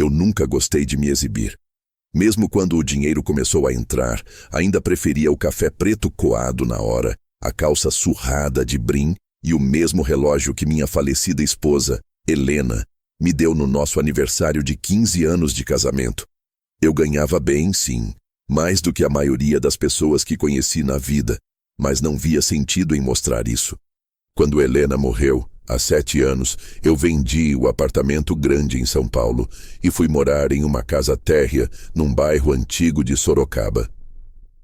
Eu nunca gostei de me exibir. Mesmo quando o dinheiro começou a entrar, ainda preferia o café preto coado na hora, a calça surrada de brim e o mesmo relógio que minha falecida esposa, Helena, me deu no nosso aniversário de 15 anos de casamento. Eu ganhava bem, sim, mais do que a maioria das pessoas que conheci na vida, mas não via sentido em mostrar isso. Quando Helena morreu, há 7 anos, eu vendi o apartamento grande em São Paulo e fui morar em uma casa térrea num bairro antigo de Sorocaba.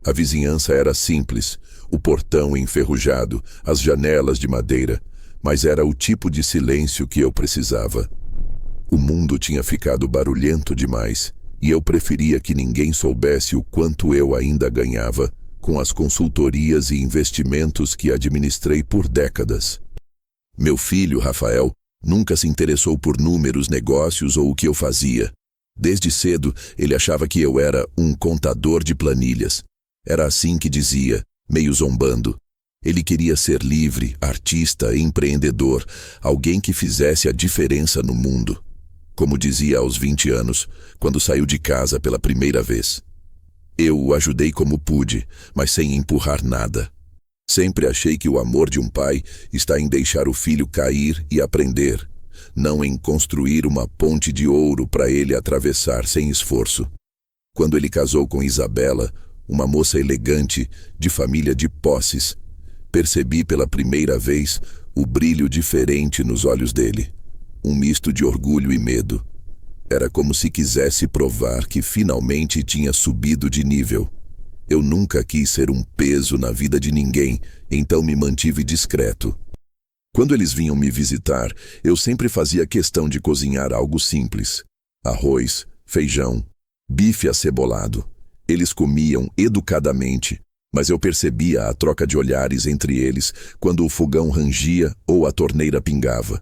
A vizinhança era simples, o portão enferrujado, as janelas de madeira, mas era o tipo de silêncio que eu precisava. O mundo tinha ficado barulhento demais e eu preferia que ninguém soubesse o quanto eu ainda ganhava com as consultorias e investimentos que administrei por décadas. Meu filho, Rafael, nunca se interessou por números, negócios ou o que eu fazia. Desde cedo, ele achava que eu era um contador de planilhas. Era assim que dizia, meio zombando. Ele queria ser livre, artista, empreendedor, alguém que fizesse a diferença no mundo. Como dizia aos 20 anos, quando saiu de casa pela primeira vez. Eu o ajudei como pude, mas sem empurrar nada. Sempre achei que o amor de um pai está em deixar o filho cair e aprender, não em construir uma ponte de ouro para ele atravessar sem esforço. Quando ele casou com Isabela, uma moça elegante, de família de posses, percebi pela primeira vez o brilho diferente nos olhos dele, um misto de orgulho e medo. Era como se quisesse provar que finalmente tinha subido de nível. Eu nunca quis ser um peso na vida de ninguém, então me mantive discreto. Quando eles vinham me visitar, eu sempre fazia questão de cozinhar algo simples. Arroz, feijão, bife acebolado. Eles comiam educadamente, mas eu percebia a troca de olhares entre eles quando o fogão rangia ou a torneira pingava.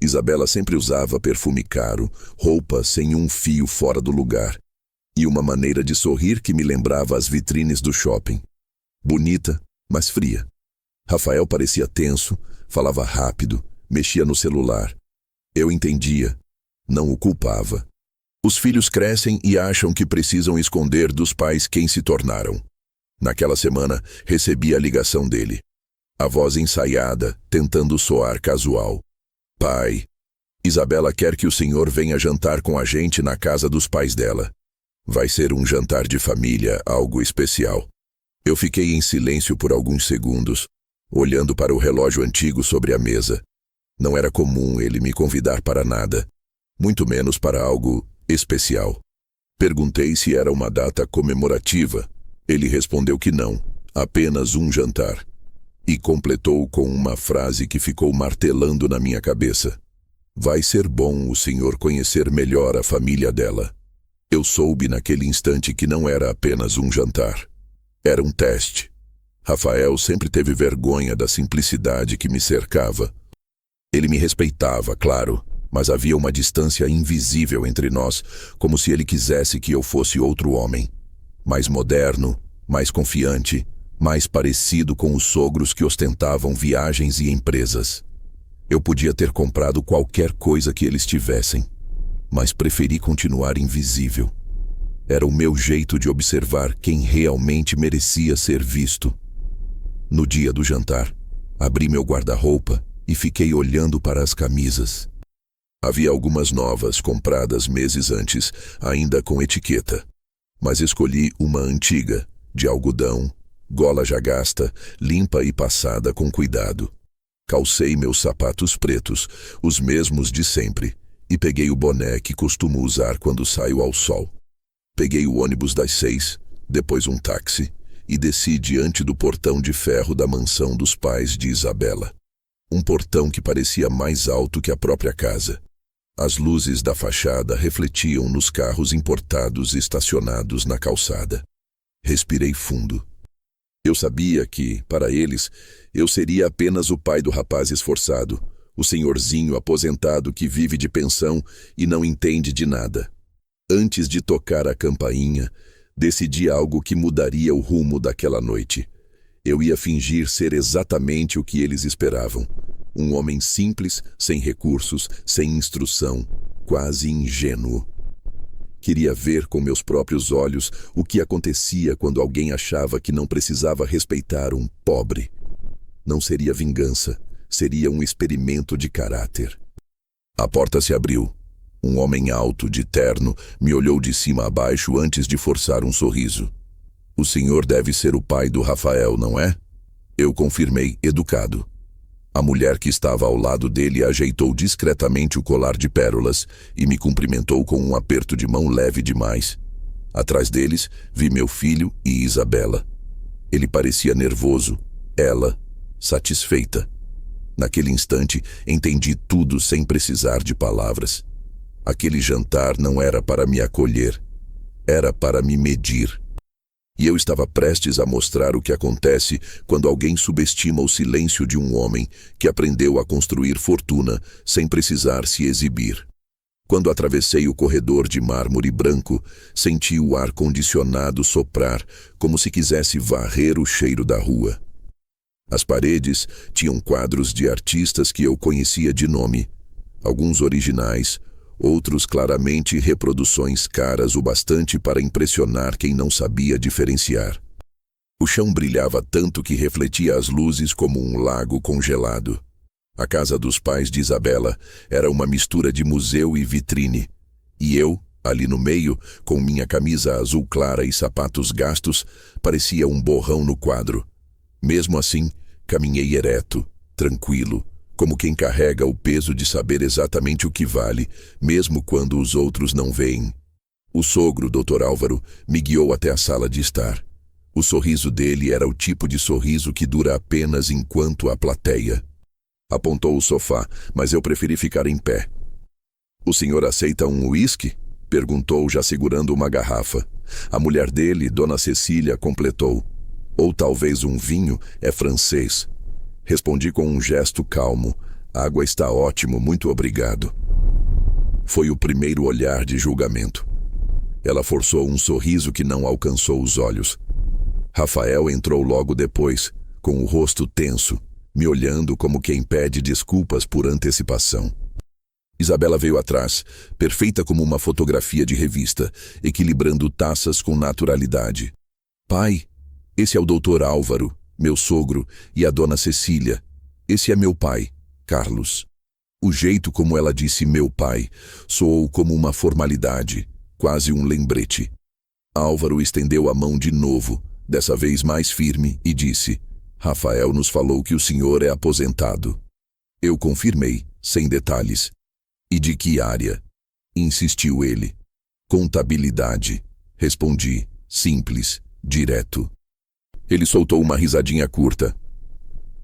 Isabela sempre usava perfume caro, roupa sem um fio fora do lugar, e uma maneira de sorrir que me lembrava as vitrines do shopping. Bonita, mas fria. Rafael parecia tenso, falava rápido, mexia no celular. Eu entendia, não o culpava. Os filhos crescem e acham que precisam esconder dos pais quem se tornaram. Naquela semana, recebi a ligação dele. A voz ensaiada, tentando soar casual. Pai, Isabela quer que o senhor venha jantar com a gente na casa dos pais dela. Vai ser um jantar de família, algo especial. Eu fiquei em silêncio por alguns segundos, olhando para o relógio antigo sobre a mesa. Não era comum ele me convidar para nada, muito menos para algo especial. Perguntei se era uma data comemorativa. Ele respondeu que não, apenas um jantar. E completou com uma frase que ficou martelando na minha cabeça. Vai ser bom o senhor conhecer melhor a família dela. Eu soube naquele instante que não era apenas um jantar. Era um teste. Rafael sempre teve vergonha da simplicidade que me cercava. Ele me respeitava, claro, mas havia uma distância invisível entre nós, como se ele quisesse que eu fosse outro homem. Mais moderno, mais confiante, mais parecido com os sogros que ostentavam viagens e empresas. Eu podia ter comprado qualquer coisa que eles tivessem, mas preferi continuar invisível. Era o meu jeito de observar quem realmente merecia ser visto. No dia do jantar, abri meu guarda-roupa e fiquei olhando para as camisas. Havia algumas novas compradas meses antes, ainda com etiqueta, mas escolhi uma antiga, de algodão, gola já gasta, limpa e passada com cuidado. Calcei meus sapatos pretos, os mesmos de sempre, e peguei o boné que costumo usar quando saio ao sol. Peguei o ônibus das 6, depois um táxi, e desci diante do portão de ferro da mansão dos pais de Isabela. Um portão que parecia mais alto que a própria casa. As luzes da fachada refletiam nos carros importados estacionados na calçada. Respirei fundo. Eu sabia que, para eles, eu seria apenas o pai do rapaz esforçado, o senhorzinho aposentado que vive de pensão e não entende de nada. Antes de tocar a campainha, decidi algo que mudaria o rumo daquela noite. Eu ia fingir ser exatamente o que eles esperavam. Um homem simples, sem recursos, sem instrução, quase ingênuo. Queria ver com meus próprios olhos o que acontecia quando alguém achava que não precisava respeitar um pobre. Não seria vingança, seria um experimento de caráter. A porta se abriu. Um homem alto, de terno, me olhou de cima a baixo antes de forçar um sorriso. O senhor deve ser o pai do Rafael, não é? Eu confirmei, educado. A mulher que estava ao lado dele ajeitou discretamente o colar de pérolas e me cumprimentou com um aperto de mão leve demais. Atrás deles, vi meu filho e Isabela. Ele parecia nervoso, ela, satisfeita. Naquele instante, entendi tudo sem precisar de palavras. Aquele jantar não era para me acolher, era para me medir. E eu estava prestes a mostrar o que acontece quando alguém subestima o silêncio de um homem que aprendeu a construir fortuna sem precisar se exibir. Quando atravessei o corredor de mármore branco, senti o ar-condicionado soprar como se quisesse varrer o cheiro da rua. As paredes tinham quadros de artistas que eu conhecia de nome, alguns originais, outros claramente reproduções caras o bastante para impressionar quem não sabia diferenciar. O chão brilhava tanto que refletia as luzes como um lago congelado. A casa dos pais de Isabela era uma mistura de museu e vitrine. E eu, ali no meio, com minha camisa azul clara e sapatos gastos, parecia um borrão no quadro. Mesmo assim, caminhei ereto, tranquilo, como quem carrega o peso de saber exatamente o que vale, mesmo quando os outros não veem. O sogro, Dr. Álvaro, me guiou até a sala de estar. O sorriso dele era o tipo de sorriso que dura apenas enquanto a plateia. Apontou o sofá, mas eu preferi ficar em pé. "O senhor aceita um uísque?" perguntou, já segurando uma garrafa. A mulher dele, Dona Cecília, completou. "Ou talvez um vinho, é francês." Respondi com um gesto calmo. "Água está ótimo, muito obrigado." Foi o primeiro olhar de julgamento. Ela forçou um sorriso que não alcançou os olhos. Rafael entrou logo depois, com o rosto tenso, me olhando como quem pede desculpas por antecipação. Isabela veio atrás, perfeita como uma fotografia de revista, equilibrando taças com naturalidade. "Pai, esse é o Dr. Álvaro, meu sogro, e a Dona Cecília. Esse é meu pai, Carlos." O jeito como ela disse "meu pai" soou como uma formalidade, quase um lembrete. Álvaro estendeu a mão de novo, dessa vez mais firme, e disse: "Rafael nos falou que o senhor é aposentado." Eu confirmei, sem detalhes. "E de que área?" insistiu ele. "Contabilidade", respondi, simples, direto. Ele soltou uma risadinha curta.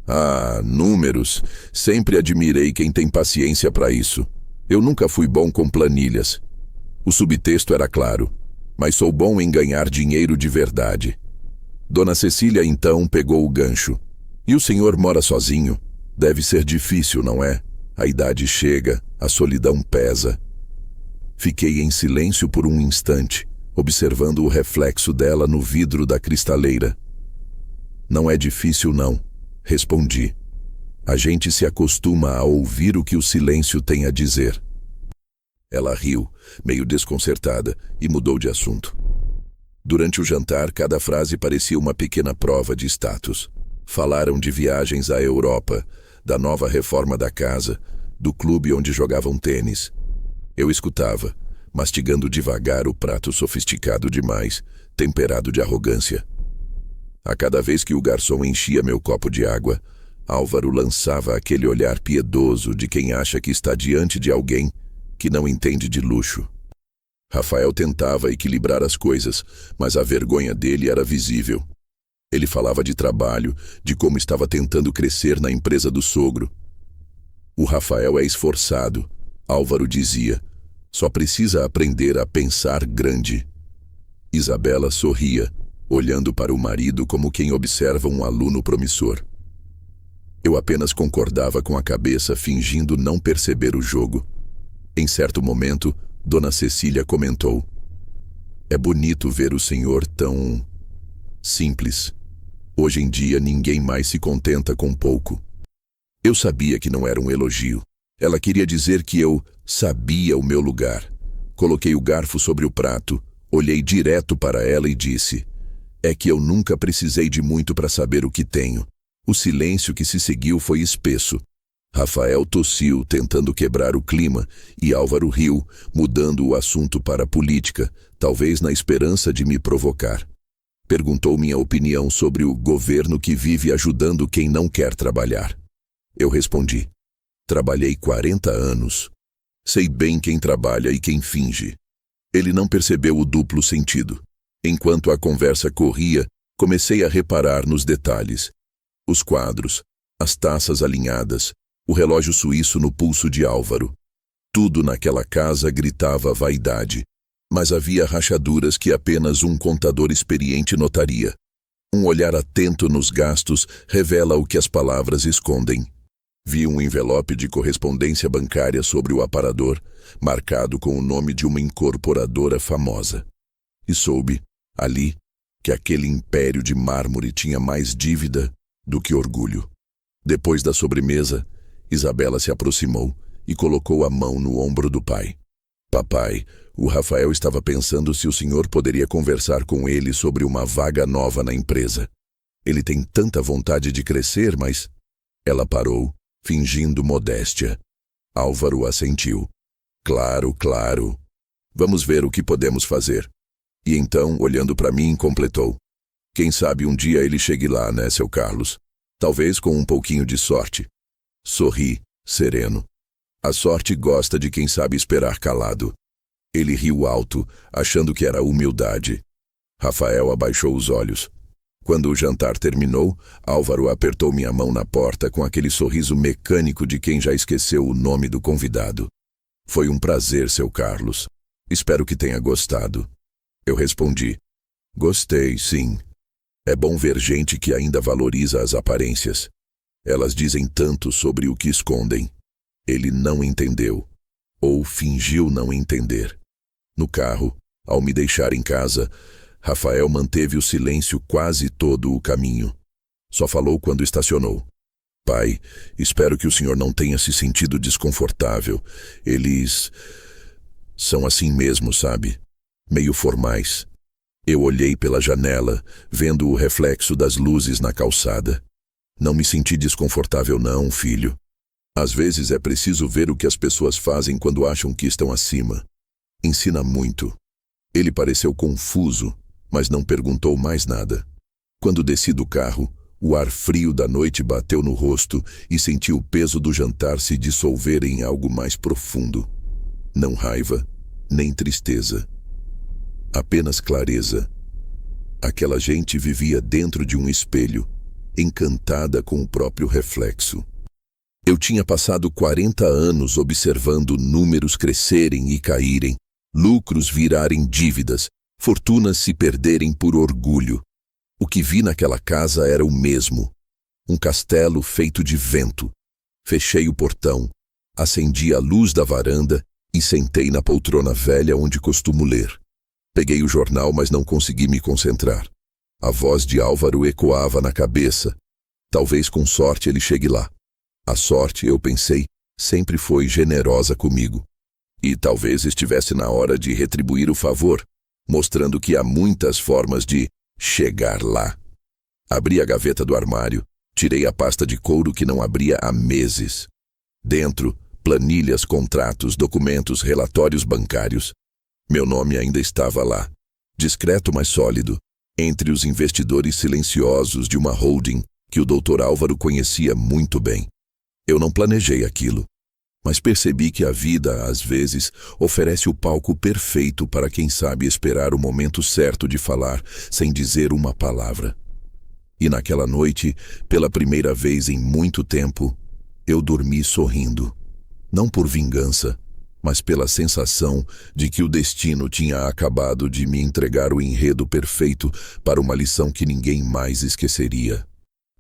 "Ah, números. Sempre admirei quem tem paciência para isso. Eu nunca fui bom com planilhas." O subtexto era claro, mas sou bom em ganhar dinheiro de verdade. Dona Cecília então pegou o gancho. "E o senhor mora sozinho? Deve ser difícil, não é? A idade chega, a solidão pesa." Fiquei em silêncio por um instante, observando o reflexo dela no vidro da cristaleira. "Não é difícil, não", respondi. "A gente se acostuma a ouvir o que o silêncio tem a dizer." Ela riu, meio desconcertada, e mudou de assunto. Durante o jantar, cada frase parecia uma pequena prova de status. Falaram de viagens à Europa, da nova reforma da casa, do clube onde jogavam tênis. Eu escutava, mastigando devagar o prato sofisticado demais, temperado de arrogância. A cada vez que o garçom enchia meu copo de água, Álvaro lançava aquele olhar piedoso de quem acha que está diante de alguém que não entende de luxo. Rafael tentava equilibrar as coisas, mas a vergonha dele era visível. Ele falava de trabalho, de como estava tentando crescer na empresa do sogro. "O Rafael é esforçado", Álvaro dizia. "Só precisa aprender a pensar grande." Isabela sorria, olhando para o marido como quem observa um aluno promissor. Eu apenas concordava com a cabeça, fingindo não perceber o jogo. Em certo momento, Dona Cecília comentou: "É bonito ver o senhor tão simples. Hoje em dia ninguém mais se contenta com pouco." Eu sabia que não era um elogio. Ela queria dizer que eu sabia o meu lugar. Coloquei o garfo sobre o prato, olhei direto para ela e disse: "É que eu nunca precisei de muito para saber o que tenho." O silêncio que se seguiu foi espesso. Rafael tossiu, tentando quebrar o clima, e Álvaro riu, mudando o assunto para a política, talvez na esperança de me provocar. Perguntou minha opinião sobre o governo que vive ajudando quem não quer trabalhar. Eu respondi: "Trabalhei 40 anos. Sei bem quem trabalha e quem finge." Ele não percebeu o duplo sentido. Enquanto a conversa corria, comecei a reparar nos detalhes. Os quadros, as taças alinhadas, o relógio suíço no pulso de Álvaro. Tudo naquela casa gritava vaidade, mas havia rachaduras que apenas um contador experiente notaria. Um olhar atento nos gastos revela o que as palavras escondem. Vi um envelope de correspondência bancária sobre o aparador, marcado com o nome de uma incorporadora famosa. E soube, ali, que aquele império de mármore tinha mais dívida do que orgulho. Depois da sobremesa, Isabela se aproximou e colocou a mão no ombro do pai. "Papai, o Rafael estava pensando se o senhor poderia conversar com ele sobre uma vaga nova na empresa. Ele tem tanta vontade de crescer, mas..." Ela parou, fingindo modéstia. Álvaro assentiu. "Claro, claro. Vamos ver o que podemos fazer." E então, olhando para mim, completou: "Quem sabe um dia ele chegue lá, né, seu Carlos? Talvez com um pouquinho de sorte." Sorri, sereno. A sorte gosta de quem sabe esperar calado. Ele riu alto, achando que era humildade. Rafael abaixou os olhos. Quando o jantar terminou, Álvaro apertou minha mão na porta com aquele sorriso mecânico de quem já esqueceu o nome do convidado. "Foi um prazer, seu Carlos. Espero que tenha gostado." Eu respondi: "Gostei, sim. É bom ver gente que ainda valoriza as aparências. Elas dizem tanto sobre o que escondem." Ele não entendeu, ou fingiu não entender. No carro, ao me deixar em casa, Rafael manteve o silêncio quase todo o caminho. Só falou quando estacionou: "Pai, espero que o senhor não tenha se sentido desconfortável. Eles são assim mesmo, sabe? Meio formais." Eu olhei pela janela, vendo o reflexo das luzes na calçada. "Não me senti desconfortável não, filho. Às vezes é preciso ver o que as pessoas fazem quando acham que estão acima. Ensina muito." Ele pareceu confuso, mas não perguntou mais nada. Quando desci do carro, o ar frio da noite bateu no rosto e senti o peso do jantar se dissolver em algo mais profundo. Não raiva, nem tristeza. Apenas clareza. Aquela gente vivia dentro de um espelho, encantada com o próprio reflexo. Eu tinha passado 40 anos observando números crescerem e caírem, lucros virarem dívidas, fortunas se perderem por orgulho. O que vi naquela casa era o mesmo. Um castelo feito de vento. Fechei o portão, acendi a luz da varanda e sentei na poltrona velha onde costumo ler. Peguei o jornal, mas não consegui me concentrar. A voz de Álvaro ecoava na cabeça. Talvez com sorte ele chegue lá. A sorte, eu pensei, sempre foi generosa comigo. E talvez estivesse na hora de retribuir o favor, mostrando que há muitas formas de chegar lá. Abri a gaveta do armário, tirei a pasta de couro que não abria há meses. Dentro, planilhas, contratos, documentos, relatórios bancários. Meu nome ainda estava lá, discreto mas sólido, entre os investidores silenciosos de uma holding que o Dr. Álvaro conhecia muito bem. Eu não planejei aquilo, mas percebi que a vida, às vezes, oferece o palco perfeito para quem sabe esperar o momento certo de falar sem dizer uma palavra. E naquela noite, pela primeira vez em muito tempo, eu dormi sorrindo. Não por vingança, mas pela sensação de que o destino tinha acabado de me entregar o enredo perfeito para uma lição que ninguém mais esqueceria.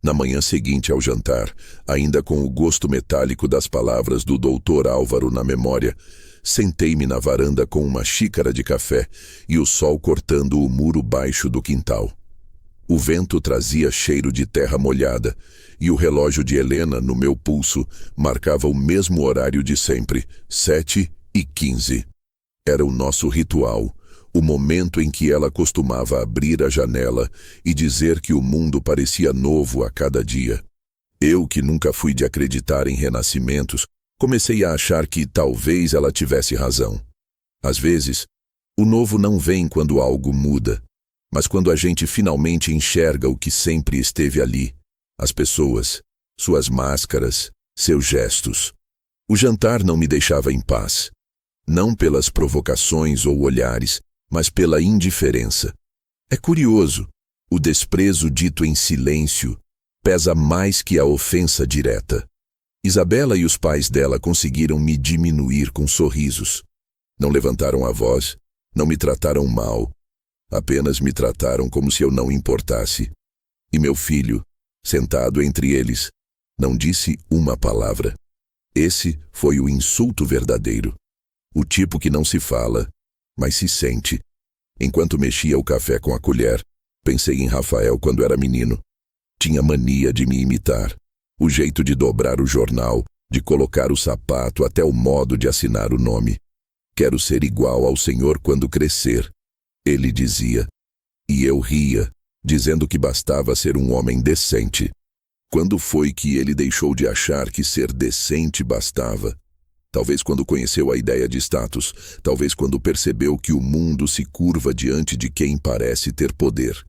Na manhã seguinte ao jantar, ainda com o gosto metálico das palavras do Dr. Álvaro na memória, sentei-me na varanda com uma xícara de café e o sol cortando o muro baixo do quintal. O vento trazia cheiro de terra molhada e o relógio de Helena no meu pulso marcava o mesmo horário de sempre, 7h15. Era o nosso ritual, o momento em que ela costumava abrir a janela e dizer que o mundo parecia novo a cada dia. Eu, que nunca fui de acreditar em renascimentos, comecei a achar que talvez ela tivesse razão. Às vezes, o novo não vem quando algo muda, mas quando a gente finalmente enxerga o que sempre esteve ali, as pessoas, suas máscaras, seus gestos. O jantar não me deixava em paz, não pelas provocações ou olhares, mas pela indiferença. É curioso, o desprezo dito em silêncio pesa mais que a ofensa direta. Isabela e os pais dela conseguiram me diminuir com sorrisos. Não levantaram a voz, não me trataram mal, apenas me trataram como se eu não importasse. E meu filho, sentado entre eles, não disse uma palavra. Esse foi o insulto verdadeiro. O tipo que não se fala, mas se sente. Enquanto mexia o café com a colher, pensei em Rafael quando era menino. Tinha mania de me imitar. O jeito de dobrar o jornal, de colocar o sapato, até o modo de assinar o nome. Quero ser igual ao Senhor quando crescer, ele dizia. E eu ria, dizendo que bastava ser um homem decente. Quando foi que ele deixou de achar que ser decente bastava? Talvez quando conheceu a ideia de status, talvez quando percebeu que o mundo se curva diante de quem parece ter poder.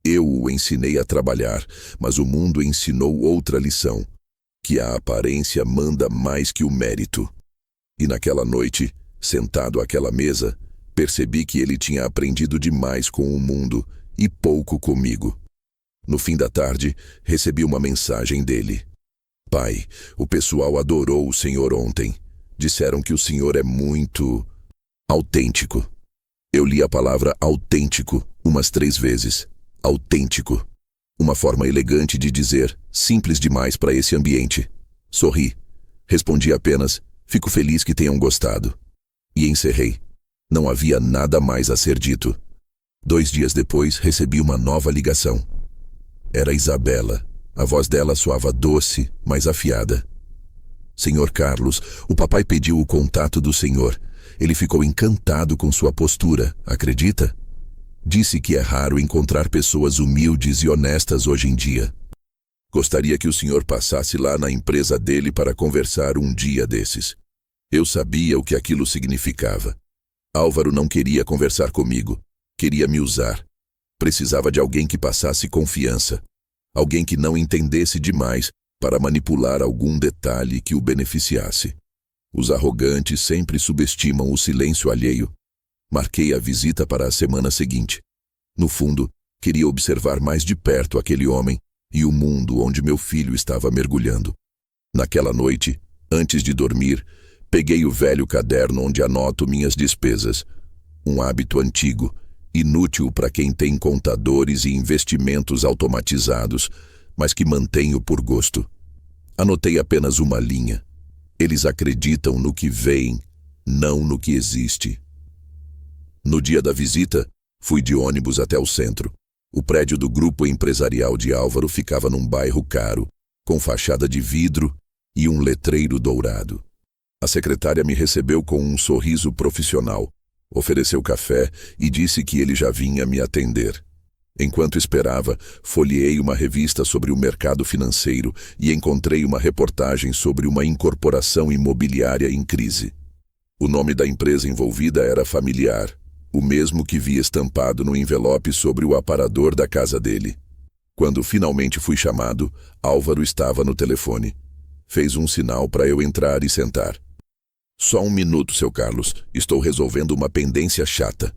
Eu o ensinei a trabalhar, mas o mundo ensinou outra lição, que a aparência manda mais que o mérito. E naquela noite, sentado àquela mesa, percebi que ele tinha aprendido demais com o mundo e pouco comigo. No fim da tarde, recebi uma mensagem dele. Pai, o pessoal adorou o senhor ontem. Disseram que o senhor é muito autêntico. Eu li a palavra autêntico umas 3 vezes. Autêntico. Uma forma elegante de dizer, simples demais para esse ambiente. Sorri. Respondi apenas, fico feliz que tenham gostado. E encerrei. Não havia nada mais a ser dito. 2 dias depois, recebi uma nova ligação. Era Isabela. A voz dela soava doce, mas afiada. Senhor Carlos, o papai pediu o contato do senhor. Ele ficou encantado com sua postura, acredita? Disse que é raro encontrar pessoas humildes e honestas hoje em dia. Gostaria que o senhor passasse lá na empresa dele para conversar um dia desses. Eu sabia o que aquilo significava. Álvaro não queria conversar comigo, queria me usar. Precisava de alguém que passasse confiança, alguém que não entendesse demais para manipular algum detalhe que o beneficiasse. Os arrogantes sempre subestimam o silêncio alheio. Marquei a visita para a semana seguinte. No fundo, queria observar mais de perto aquele homem e o mundo onde meu filho estava mergulhando. Naquela noite, antes de dormir, peguei o velho caderno onde anoto minhas despesas. Um hábito antigo, inútil para quem tem contadores e investimentos automatizados, mas que mantenho por gosto. Anotei apenas uma linha. Eles acreditam no que veem, não no que existe. No dia da visita, fui de ônibus até o centro. O prédio do grupo empresarial de Álvaro ficava num bairro caro, com fachada de vidro e um letreiro dourado. A secretária me recebeu com um sorriso profissional, ofereceu café e disse que ele já vinha me atender. Enquanto esperava, folheei uma revista sobre o mercado financeiro e encontrei uma reportagem sobre uma incorporação imobiliária em crise. O nome da empresa envolvida era familiar, o mesmo que vi estampado no envelope sobre o aparador da casa dele. Quando finalmente fui chamado, Álvaro estava no telefone. Fez um sinal para eu entrar e sentar. Só um minuto, seu Carlos. Estou resolvendo uma pendência chata.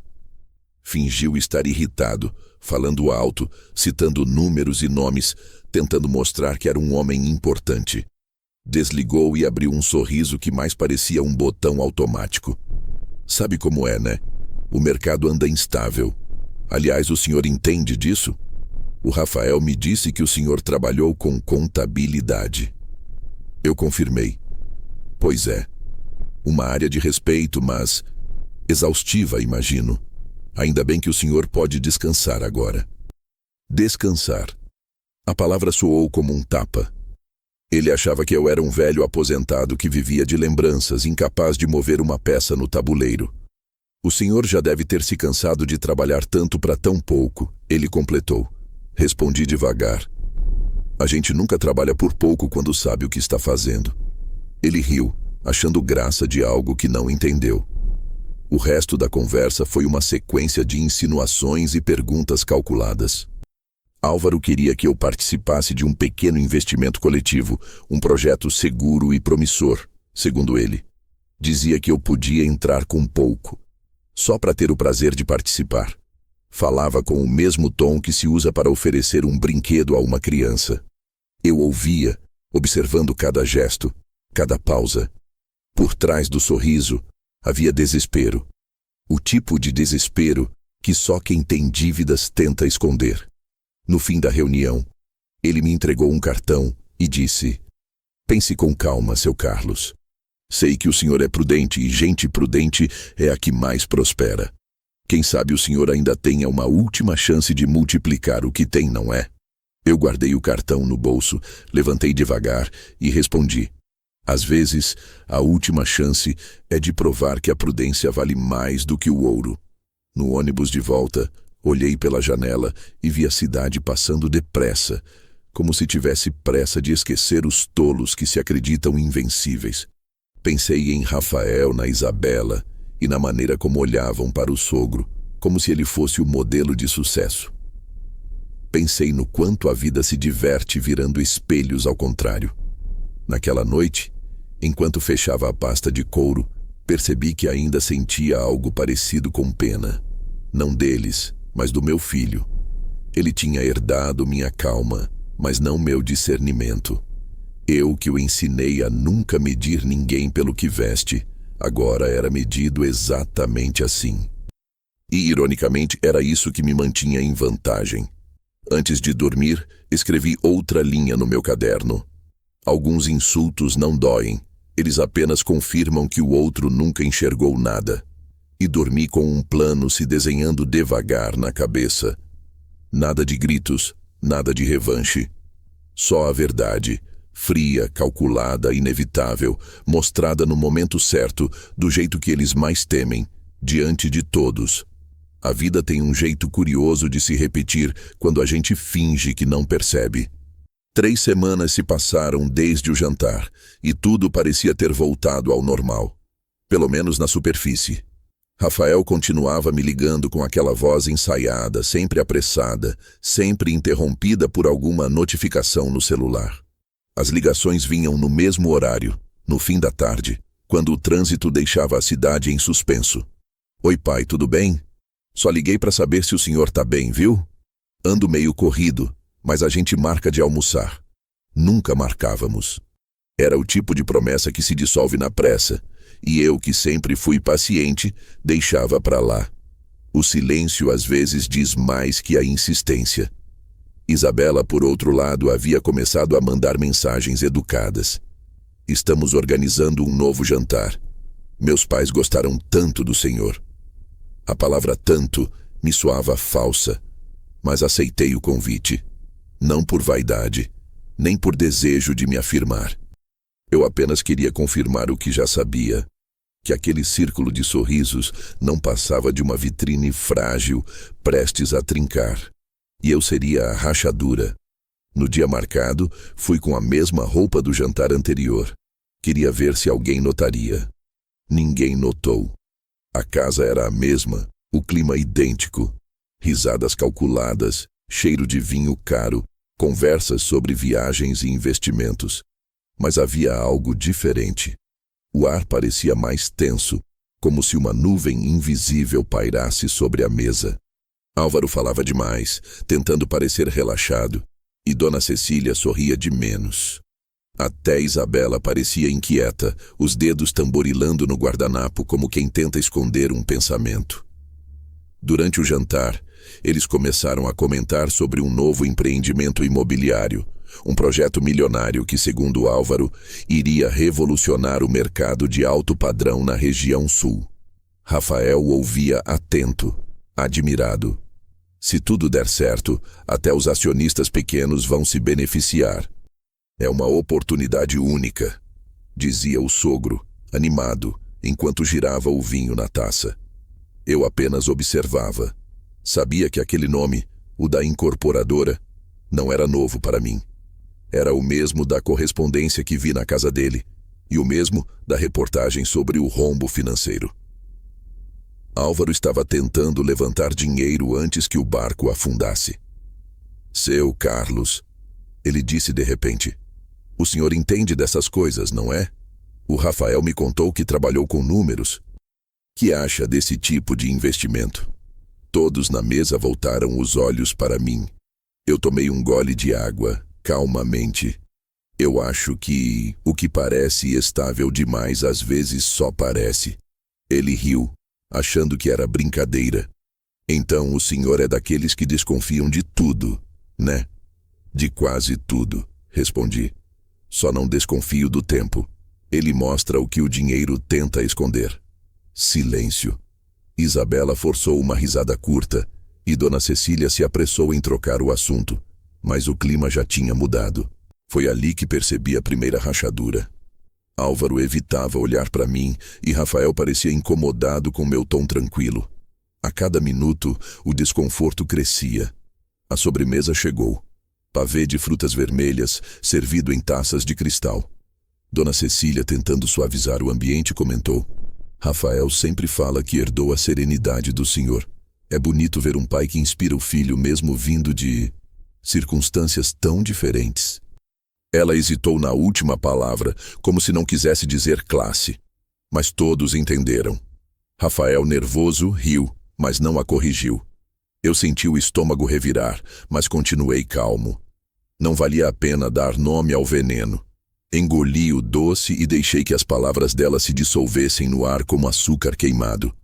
Fingiu estar irritado, falando alto, citando números e nomes, tentando mostrar que era um homem importante. Desligou e abriu um sorriso que mais parecia um botão automático. Sabe como é, né? O mercado anda instável. Aliás, o senhor entende disso? O Rafael me disse que o senhor trabalhou com contabilidade. Eu confirmei. Pois é. Uma área de respeito, mas exaustiva, imagino. Ainda bem que o senhor pode descansar agora. Descansar. A palavra soou como um tapa. Ele achava que eu era um velho aposentado que vivia de lembranças, incapaz de mover uma peça no tabuleiro. O senhor já deve ter se cansado de trabalhar tanto para tão pouco, ele completou. Respondi devagar. A gente nunca trabalha por pouco quando sabe o que está fazendo. Ele riu, achando graça de algo que não entendeu. O resto da conversa foi uma sequência de insinuações e perguntas calculadas. Álvaro queria que eu participasse de um pequeno investimento coletivo, um projeto seguro e promissor, segundo ele. Dizia que eu podia entrar com pouco, só para ter o prazer de participar. Falava com o mesmo tom que se usa para oferecer um brinquedo a uma criança. Eu ouvia, observando cada gesto, cada pausa. Por trás do sorriso, havia desespero. O tipo de desespero que só quem tem dívidas tenta esconder. No fim da reunião, ele me entregou um cartão e disse: pense com calma, seu Carlos. Sei que o senhor é prudente e gente prudente é a que mais prospera. Quem sabe o senhor ainda tenha uma última chance de multiplicar o que tem, não é? Eu guardei o cartão no bolso, levantei devagar e respondi: às vezes, a última chance é de provar que a prudência vale mais do que o ouro. No ônibus de volta, olhei pela janela e vi a cidade passando depressa, como se tivesse pressa de esquecer os tolos que se acreditam invencíveis. Pensei em Rafael, na Isabela e na maneira como olhavam para o sogro, como se ele fosse o modelo de sucesso. Pensei no quanto a vida se diverte virando espelhos ao contrário. Naquela noite, enquanto fechava a pasta de couro, percebi que ainda sentia algo parecido com pena. Não deles, mas do meu filho. Ele tinha herdado minha calma, mas não meu discernimento. Eu que o ensinei a nunca medir ninguém pelo que veste, agora era medido exatamente assim. E, ironicamente, era isso que me mantinha em vantagem. Antes de dormir, escrevi outra linha no meu caderno. Alguns insultos não doem, eles apenas confirmam que o outro nunca enxergou nada. E dormi com um plano se desenhando devagar na cabeça. Nada de gritos, nada de revanche. Só a verdade, fria, calculada, inevitável, mostrada no momento certo, do jeito que eles mais temem, diante de todos. A vida tem um jeito curioso de se repetir quando a gente finge que não percebe. 3 semanas se passaram desde o jantar, e tudo parecia ter voltado ao normal. Pelo menos na superfície. Rafael continuava me ligando com aquela voz ensaiada, sempre apressada, sempre interrompida por alguma notificação no celular. As ligações vinham no mesmo horário, no fim da tarde, quando o trânsito deixava a cidade em suspenso. Oi, pai, tudo bem? Só liguei para saber se o senhor tá bem, viu? Ando meio corrido, mas a gente marca de almoçar. Nunca marcávamos. Era o tipo de promessa que se dissolve na pressa, e eu, que sempre fui paciente, deixava para lá. O silêncio às vezes diz mais que a insistência. Isabela, por outro lado, havia começado a mandar mensagens educadas. Estamos organizando um novo jantar. Meus pais gostaram tanto do senhor. A palavra tanto me soava falsa, mas aceitei o convite. Não por vaidade, nem por desejo de me afirmar. Eu apenas queria confirmar o que já sabia, que aquele círculo de sorrisos não passava de uma vitrine frágil, prestes a trincar. E eu seria a rachadura. No dia marcado, fui com a mesma roupa do jantar anterior. Queria ver se alguém notaria. Ninguém notou. A casa era a mesma, o clima idêntico. Risadas calculadas, cheiro de vinho caro, conversas sobre viagens e investimentos. Mas havia algo diferente. O ar parecia mais tenso, como se uma nuvem invisível pairasse sobre a mesa. Álvaro falava demais, tentando parecer relaxado, e Dona Cecília sorria de menos. Até Isabela parecia inquieta, os dedos tamborilando no guardanapo como quem tenta esconder um pensamento. Durante o jantar, eles começaram a comentar sobre um novo empreendimento imobiliário, um projeto milionário que, segundo Álvaro, iria revolucionar o mercado de alto padrão na região sul. Rafael ouvia atento, admirado. Se tudo der certo, até os acionistas pequenos vão se beneficiar. É uma oportunidade única, dizia o sogro, animado, enquanto girava o vinho na taça. Eu apenas observava. Sabia que aquele nome, o da incorporadora, não era novo para mim. Era o mesmo da correspondência que vi na casa dele e o mesmo da reportagem sobre o rombo financeiro. Álvaro estava tentando levantar dinheiro antes que o barco afundasse. Seu Carlos, ele disse de repente, o senhor entende dessas coisas, não é? O Rafael me contou que trabalhou com números. Que acha desse tipo de investimento? Todos na mesa voltaram os olhos para mim. Eu tomei um gole de água, calmamente. Eu acho que o que parece estável demais às vezes só parece. Ele riu, achando que era brincadeira. Então o senhor é daqueles que desconfiam de tudo, né? De quase tudo, respondi. Só não desconfio do tempo. Ele mostra o que o dinheiro tenta esconder. Silêncio. Isabela forçou uma risada curta e Dona Cecília se apressou em trocar o assunto, mas o clima já tinha mudado. Foi ali que percebi a primeira rachadura. Álvaro evitava olhar para mim e Rafael parecia incomodado com meu tom tranquilo. A cada minuto, o desconforto crescia. A sobremesa chegou. Pavê de frutas vermelhas, servido em taças de cristal. Dona Cecília, tentando suavizar o ambiente, comentou: Rafael sempre fala que herdou a serenidade do senhor. É bonito ver um pai que inspira o filho mesmo vindo de circunstâncias tão diferentes. Ela hesitou na última palavra, como se não quisesse dizer classe. Mas todos entenderam. Rafael, nervoso, riu, mas não a corrigiu. Eu senti o estômago revirar, mas continuei calmo. Não valia a pena dar nome ao veneno. Engoli o doce e deixei que as palavras dela se dissolvessem no ar como açúcar queimado.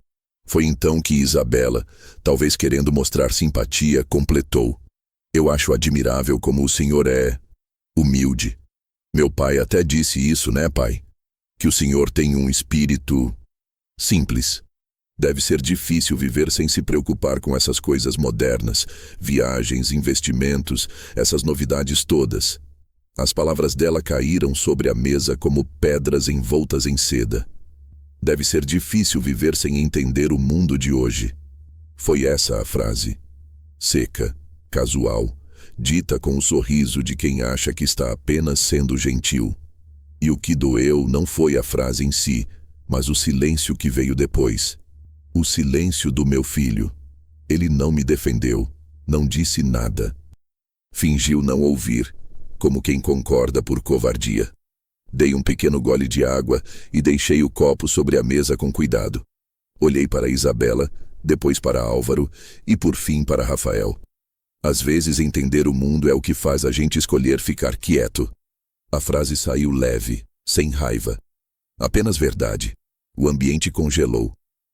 Foi então que Isabela, talvez querendo mostrar simpatia, completou: Eu acho admirável como o senhor é humilde. Meu pai até disse isso, né, pai? Que o senhor tem um espírito simples. Deve ser difícil viver sem se preocupar com essas coisas modernas, viagens, investimentos, essas novidades todas. As palavras dela caíram sobre a mesa como pedras envoltas em seda. Deve ser difícil viver sem entender o mundo de hoje. Foi essa a frase. Seca, casual, dita com o sorriso de quem acha que está apenas sendo gentil. E o que doeu não foi a frase em si, mas o silêncio que veio depois. O silêncio do meu filho. Ele não me defendeu, não disse nada. Fingiu não ouvir, como quem concorda por covardia. Dei um pequeno gole de água e deixei o copo sobre a mesa com cuidado. Olhei para Isabela, depois para Álvaro e por fim para Rafael. Às vezes entender o mundo é o que faz a gente escolher ficar quieto. A frase saiu leve, sem raiva. Apenas verdade. O ambiente congelou.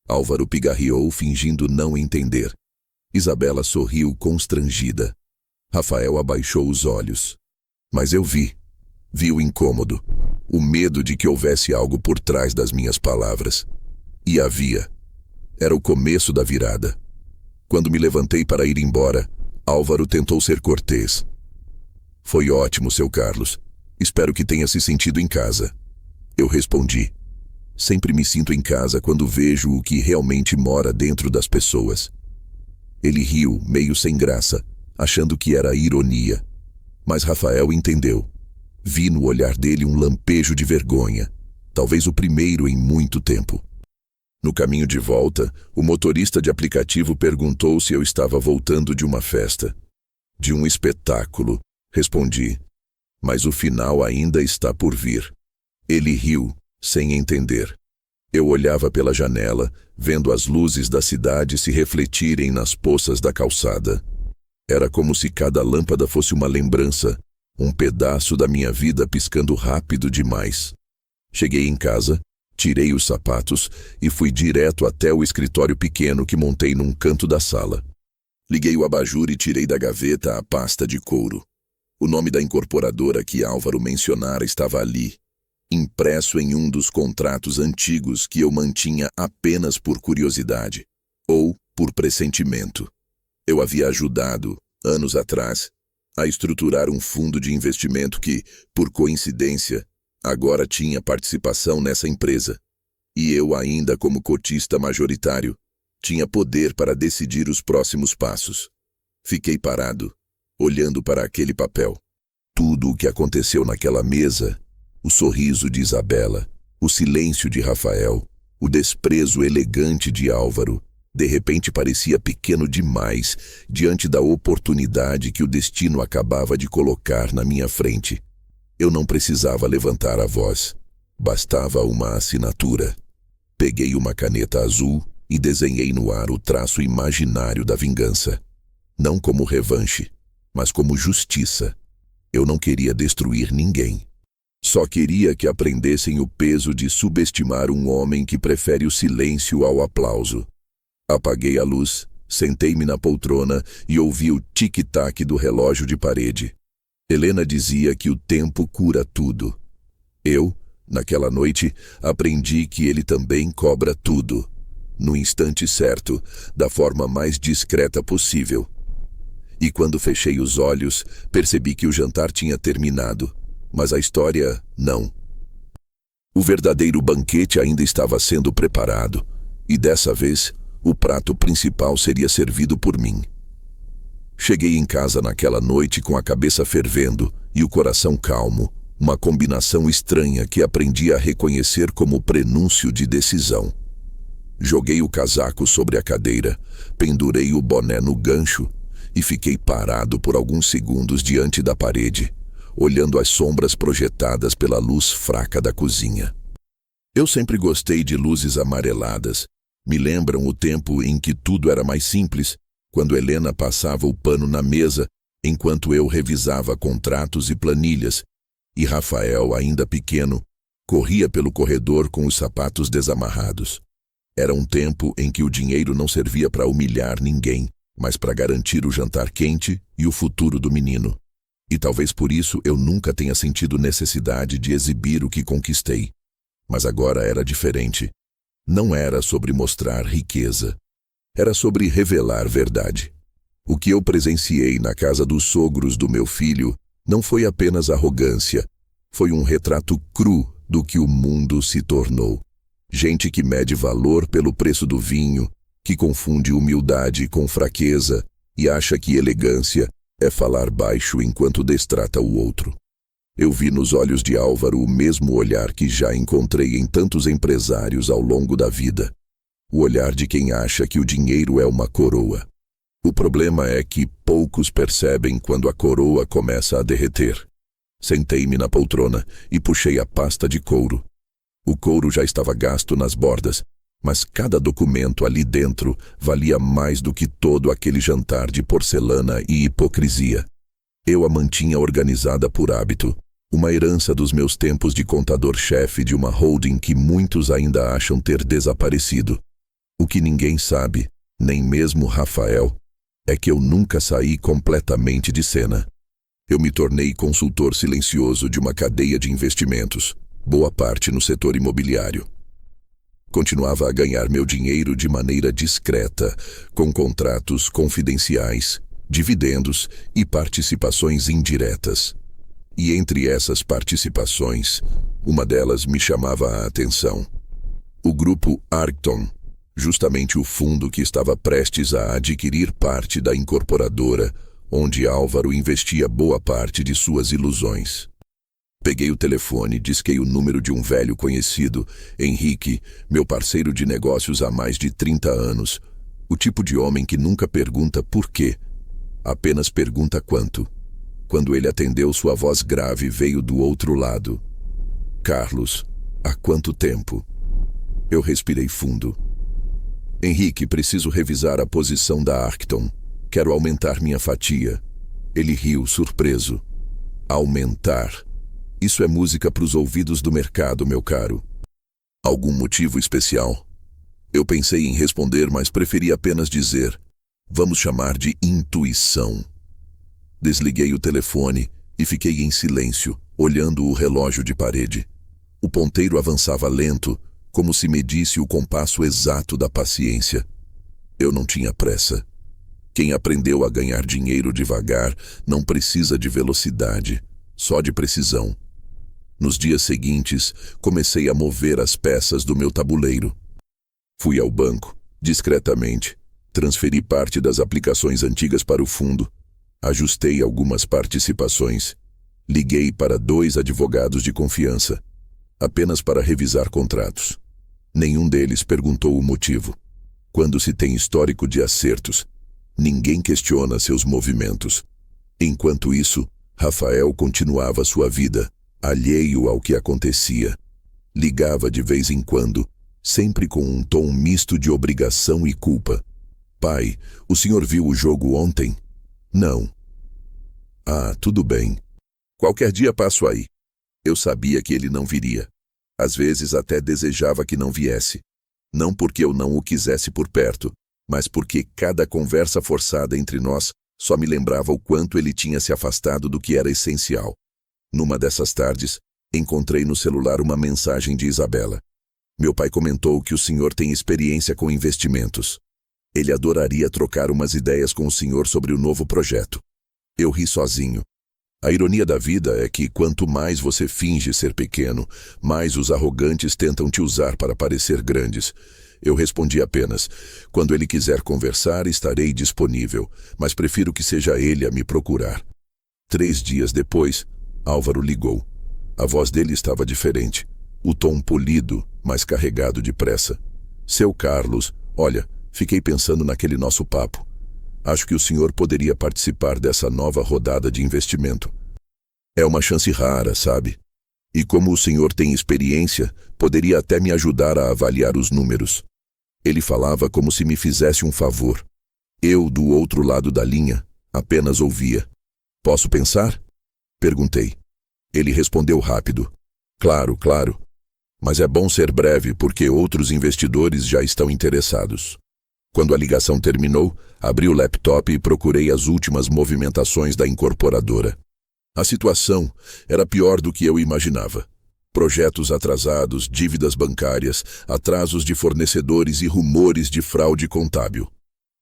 Álvaro pigarreou, fingindo não entender. Isabela sorriu constrangida. Rafael abaixou os olhos. Mas eu vi o incômodo, o medo de que houvesse algo por trás das minhas palavras. E havia. Era o começo da virada. Quando me levantei para ir embora, Álvaro tentou ser cortês. Foi ótimo, seu Carlos. Espero que tenha se sentido em casa. Eu respondi. Sempre me sinto em casa quando vejo o que realmente mora dentro das pessoas. Ele riu, meio sem graça, achando que era ironia. Mas Rafael entendeu. Vi no olhar dele um lampejo de vergonha, talvez o primeiro em muito tempo. No caminho de volta, o motorista de aplicativo perguntou se eu estava voltando de uma festa. De um espetáculo, respondi. Mas o final ainda está por vir. Ele riu, sem entender. Eu olhava pela janela, vendo as luzes da cidade se refletirem nas poças da calçada. Era como se cada lâmpada fosse uma lembrança, um pedaço da minha vida piscando rápido demais. Cheguei em casa, tirei os sapatos e fui direto até o escritório pequeno que montei num canto da sala. Liguei o abajur e tirei da gaveta a pasta de couro. O nome da incorporadora que Álvaro mencionara estava ali, impresso em um dos contratos antigos que eu mantinha apenas por curiosidade, ou por pressentimento. Eu havia ajudado, anos atrás, a estruturar um fundo de investimento que, por coincidência, agora tinha participação nessa empresa. E eu ainda, como cotista majoritário, Tinha poder para decidir os próximos passos. Fiquei parado, olhando para aquele papel. Tudo o que aconteceu naquela mesa, o sorriso de Isabela, o silêncio de Rafael, o desprezo elegante de Álvaro, de repente parecia pequeno demais diante da oportunidade que o destino acabava de colocar na minha frente. Eu não precisava levantar a voz. Bastava uma assinatura. Peguei uma caneta azul e desenhei no ar o traço imaginário da vingança. Não como revanche, mas como justiça. Eu não queria destruir ninguém. Só queria que aprendessem o peso de subestimar um homem que prefere o silêncio ao aplauso. Apaguei a luz, sentei-me na poltrona e ouvi o tic-tac do relógio de parede. Helena dizia que o tempo cura tudo. Eu, naquela noite, aprendi que ele também cobra tudo. No instante certo, da forma mais discreta possível. E quando fechei os olhos, percebi que o jantar tinha terminado, mas a história não. O verdadeiro banquete ainda estava sendo preparado, e dessa vez, o prato principal seria servido por mim. Cheguei em casa naquela noite com a cabeça fervendo e o coração calmo, uma combinação estranha que aprendi a reconhecer como prenúncio de decisão. Joguei o casaco sobre a cadeira, pendurei o boné no gancho e fiquei parado por alguns segundos diante da parede, olhando as sombras projetadas pela luz fraca da cozinha. Eu sempre gostei de luzes amareladas. Me lembram o tempo em que tudo era mais simples, quando Helena passava o pano na mesa, enquanto eu revisava contratos e planilhas, e Rafael, ainda pequeno, corria pelo corredor com os sapatos desamarrados. Era um tempo em que o dinheiro não servia para humilhar ninguém, mas para garantir o jantar quente e o futuro do menino. E talvez por isso eu nunca tenha sentido necessidade de exibir o que conquistei. Mas agora era diferente. Não era sobre mostrar riqueza. Era sobre revelar verdade. O que eu presenciei na casa dos sogros do meu filho não foi apenas arrogância. Foi um retrato cru do que o mundo se tornou. Gente que mede valor pelo preço do vinho, que confunde humildade com fraqueza e acha que elegância é falar baixo enquanto destrata o outro. Eu vi nos olhos de Álvaro o mesmo olhar que já encontrei em tantos empresários ao longo da vida. O olhar de quem acha que o dinheiro é uma coroa. O problema é que poucos percebem quando a coroa começa a derreter. Sentei-me na poltrona e puxei a pasta de couro. O couro já estava gasto nas bordas, mas cada documento ali dentro valia mais do que todo aquele jantar de porcelana e hipocrisia. Eu a mantinha organizada por hábito, uma herança dos meus tempos de contador-chefe de uma holding que muitos ainda acham ter desaparecido. O que ninguém sabe, nem mesmo Rafael, é que eu nunca saí completamente de cena. Eu me tornei consultor silencioso de uma cadeia de investimentos, boa parte no setor imobiliário. Continuava a ganhar meu dinheiro de maneira discreta, com contratos confidenciais, dividendos e participações indiretas. E entre essas participações, uma delas me chamava a atenção. O grupo Arcton, justamente o fundo que estava prestes a adquirir parte da incorporadora, onde Álvaro investia boa parte de suas ilusões. Peguei o telefone, disquei o número de um velho conhecido, Henrique, meu parceiro de negócios há mais de 30 anos, o tipo de homem que nunca pergunta por quê, apenas pergunta quanto. Quando ele atendeu, sua voz grave veio do outro lado. Carlos, há quanto tempo? Eu respirei fundo. Henrique, preciso revisar a posição da Arcton. Quero aumentar minha fatia. Ele riu, surpreso. Aumentar? Isso é música para os ouvidos do mercado, meu caro. Algum motivo especial? Eu pensei em responder, mas preferi apenas dizer, vamos chamar de intuição. Desliguei o telefone e fiquei em silêncio, olhando o relógio de parede. O ponteiro avançava lento, como se medisse o compasso exato da paciência. Eu não tinha pressa. Quem aprendeu a ganhar dinheiro devagar não precisa de velocidade, só de precisão. Nos dias seguintes, comecei a mover as peças do meu tabuleiro. Fui ao banco, Discretamente, transferi parte das aplicações antigas para o fundo, ajustei algumas participações, liguei para 2 advogados de confiança, apenas para revisar contratos. Nenhum deles perguntou o motivo. Quando se tem histórico de acertos, ninguém questiona seus movimentos. Enquanto isso, Rafael continuava sua vida, alheio ao que acontecia. Ligava de vez em quando, sempre com um tom misto de obrigação e culpa. Pai, o senhor viu o jogo ontem? Não. Ah, tudo bem. Qualquer dia passo aí. Eu sabia que ele não viria. Às vezes até desejava que não viesse. Não porque eu não o quisesse por perto, mas porque cada conversa forçada entre nós só me lembrava o quanto ele tinha se afastado do que era essencial. Numa dessas tardes, encontrei no celular uma mensagem de Isabela. Meu pai comentou que o senhor tem experiência com investimentos. Ele adoraria trocar umas ideias com o senhor sobre o novo projeto. Eu ri sozinho. A ironia da vida é que quanto mais você finge ser pequeno, mais os arrogantes tentam te usar para parecer grandes. Eu respondi apenas: quando ele quiser conversar, estarei disponível, mas prefiro que seja ele a me procurar. 3 dias depois, Álvaro ligou. A voz dele estava diferente. O tom polido, mas carregado de pressa. Seu Carlos, olha, fiquei pensando naquele nosso papo. Acho que o senhor poderia participar dessa nova rodada de investimento. É uma chance rara, sabe? E como o senhor tem experiência, poderia até me ajudar a avaliar os números. Ele falava como se me fizesse um favor. Eu, do outro lado da linha, apenas ouvia. Posso pensar? Perguntei. Ele respondeu rápido. Claro, claro. Mas é bom ser breve porque outros investidores já estão interessados. Quando a ligação terminou, abri o laptop e procurei as últimas movimentações da incorporadora. A situação era pior do que eu imaginava. Projetos atrasados, dívidas bancárias, atrasos de fornecedores e rumores de fraude contábil.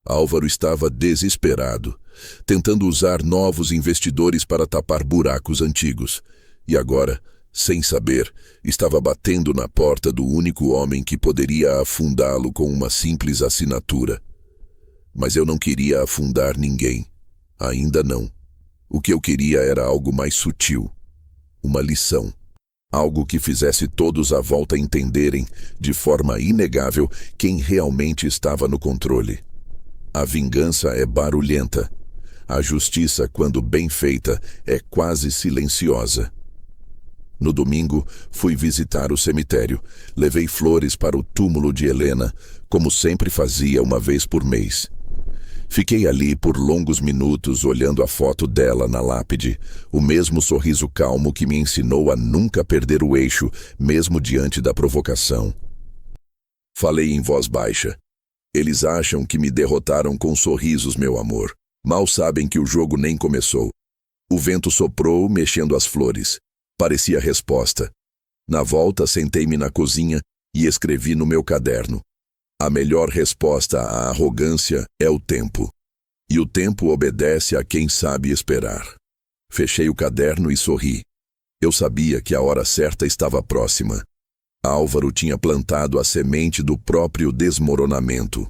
Álvaro estava desesperado, tentando usar novos investidores para tapar buracos antigos. E agora, sem saber, estava batendo na porta do único homem que poderia afundá-lo com uma simples assinatura. Mas eu não queria afundar ninguém. Ainda não. O que eu queria era algo mais sutil. Uma lição. Algo que fizesse todos à volta entenderem, de forma inegável, quem realmente estava no controle. A vingança é barulhenta. A justiça, quando bem feita, é quase silenciosa. No domingo, fui visitar o cemitério. Levei flores para o túmulo de Helena, como sempre fazia uma vez por mês. Fiquei ali por longos minutos olhando a foto dela na lápide, o mesmo sorriso calmo que me ensinou a nunca perder o eixo, mesmo diante da provocação. Falei em voz baixa. Eles acham que me derrotaram com sorrisos, meu amor. Mal sabem que o jogo nem começou. O vento soprou, mexendo as flores. Parecia resposta. Na volta, sentei-me na cozinha e escrevi no meu caderno. A melhor resposta à arrogância é o tempo. E o tempo obedece a quem sabe esperar. Fechei o caderno e sorri. Eu sabia que a hora certa estava próxima. Álvaro tinha plantado a semente do próprio desmoronamento.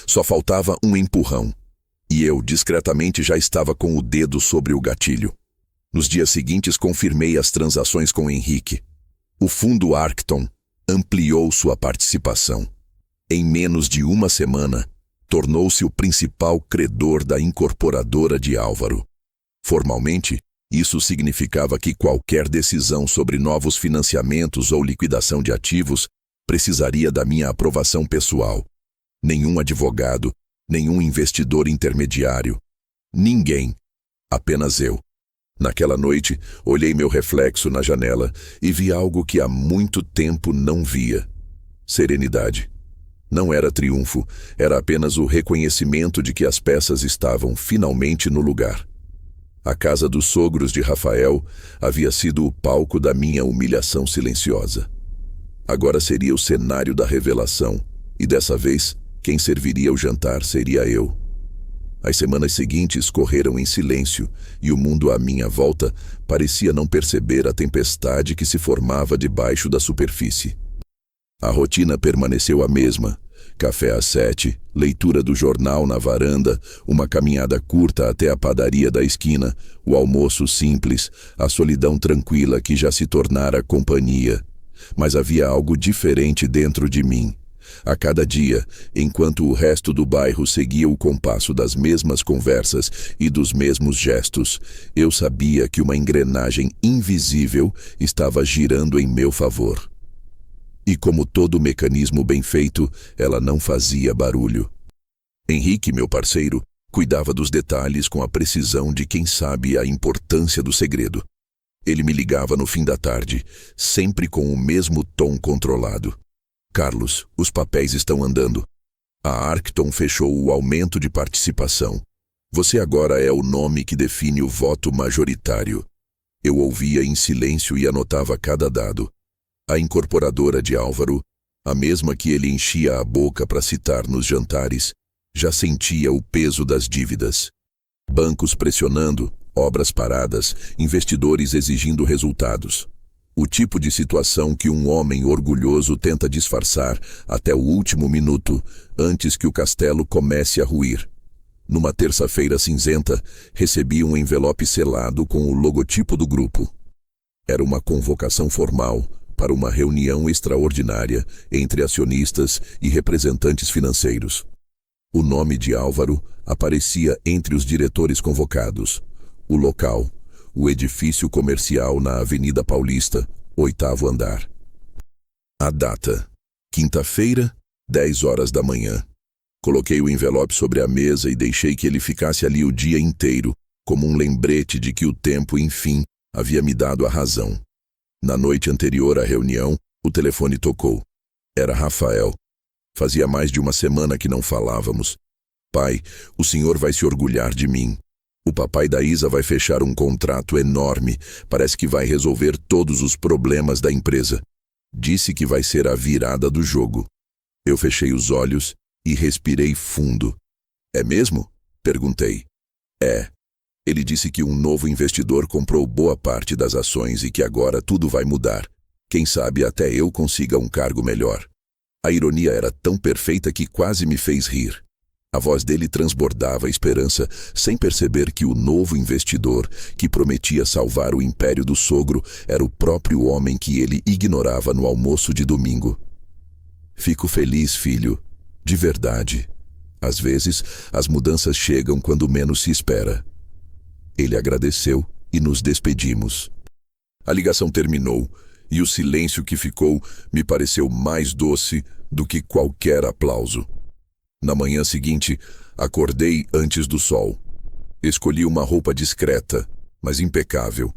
Só faltava um empurrão. E eu, discretamente, já estava com o dedo sobre o gatilho. Nos dias seguintes, confirmei as transações com Henrique. O fundo Arcton ampliou sua participação. Em menos de uma semana, tornou-se o principal credor da incorporadora de Álvaro. Formalmente, isso significava que qualquer decisão sobre novos financiamentos ou liquidação de ativos precisaria da minha aprovação pessoal. Nenhum advogado, nenhum investidor intermediário. Ninguém. Apenas eu. Naquela noite, olhei meu reflexo na janela e vi algo que há muito tempo não via. Serenidade. Não era triunfo, era apenas o reconhecimento de que as peças estavam finalmente no lugar. A casa dos sogros de Rafael havia sido o palco da minha humilhação silenciosa. Agora seria o cenário da revelação, e dessa vez, quem serviria o jantar seria eu. As semanas seguintes correram em silêncio, e o mundo à minha volta parecia não perceber a tempestade que se formava debaixo da superfície. A rotina permaneceu a mesma, Café às 7, leitura do jornal na varanda, uma caminhada curta até a padaria da esquina, o almoço simples, a solidão tranquila que já se tornara companhia. Mas havia algo diferente dentro de mim. A cada dia, enquanto o resto do bairro seguia o compasso das mesmas conversas e dos mesmos gestos, eu sabia que uma engrenagem invisível estava girando em meu favor. E como todo mecanismo bem feito, ela não fazia barulho. Henrique, meu parceiro, cuidava dos detalhes com a precisão de quem sabe a importância do segredo. Ele me ligava no fim da tarde, sempre com o mesmo tom controlado. Carlos, os papéis estão andando. A Arcton fechou o aumento de participação. Você agora é o nome que define o voto majoritário. Eu ouvia em silêncio e anotava cada dado. A incorporadora de Álvaro, a mesma que ele enchia a boca para citar nos jantares, já sentia o peso das dívidas. Bancos pressionando, obras paradas, investidores exigindo resultados. O tipo de situação que um homem orgulhoso tenta disfarçar até o último minuto, antes que o castelo comece a ruir. Numa terça-feira cinzenta, recebi um envelope selado com o logotipo do grupo. Era uma convocação formal para uma reunião extraordinária entre acionistas e representantes financeiros. O nome de Álvaro aparecia entre os diretores convocados. O local, o edifício comercial na Avenida Paulista, 8º andar. A data, quinta-feira, 10 horas da manhã. Coloquei o envelope sobre a mesa e deixei que ele ficasse ali o dia inteiro, como um lembrete de que o tempo, enfim, havia me dado a razão. Na noite anterior à reunião, o telefone tocou. Era Rafael. Fazia mais de uma semana que não falávamos. Pai, o senhor vai se orgulhar de mim. O papai da Isa vai fechar um contrato enorme. Parece que vai resolver todos os problemas da empresa. Disse que vai ser a virada do jogo. Eu fechei os olhos e respirei fundo. É mesmo? Perguntei. É. Ele disse que um novo investidor comprou boa parte das ações e que agora tudo vai mudar. Quem sabe até eu consiga um cargo melhor. A ironia era tão perfeita que quase me fez rir. A voz dele transbordava esperança, sem perceber que o novo investidor, que prometia salvar o império do sogro, era o próprio homem que ele ignorava no almoço de domingo. Fico feliz, filho. De verdade. Às vezes, as mudanças chegam quando menos se espera. Ele agradeceu e nos despedimos. A ligação terminou e o silêncio que ficou me pareceu mais doce do que qualquer aplauso. Na manhã seguinte, acordei antes do sol. Escolhi uma roupa discreta, mas impecável.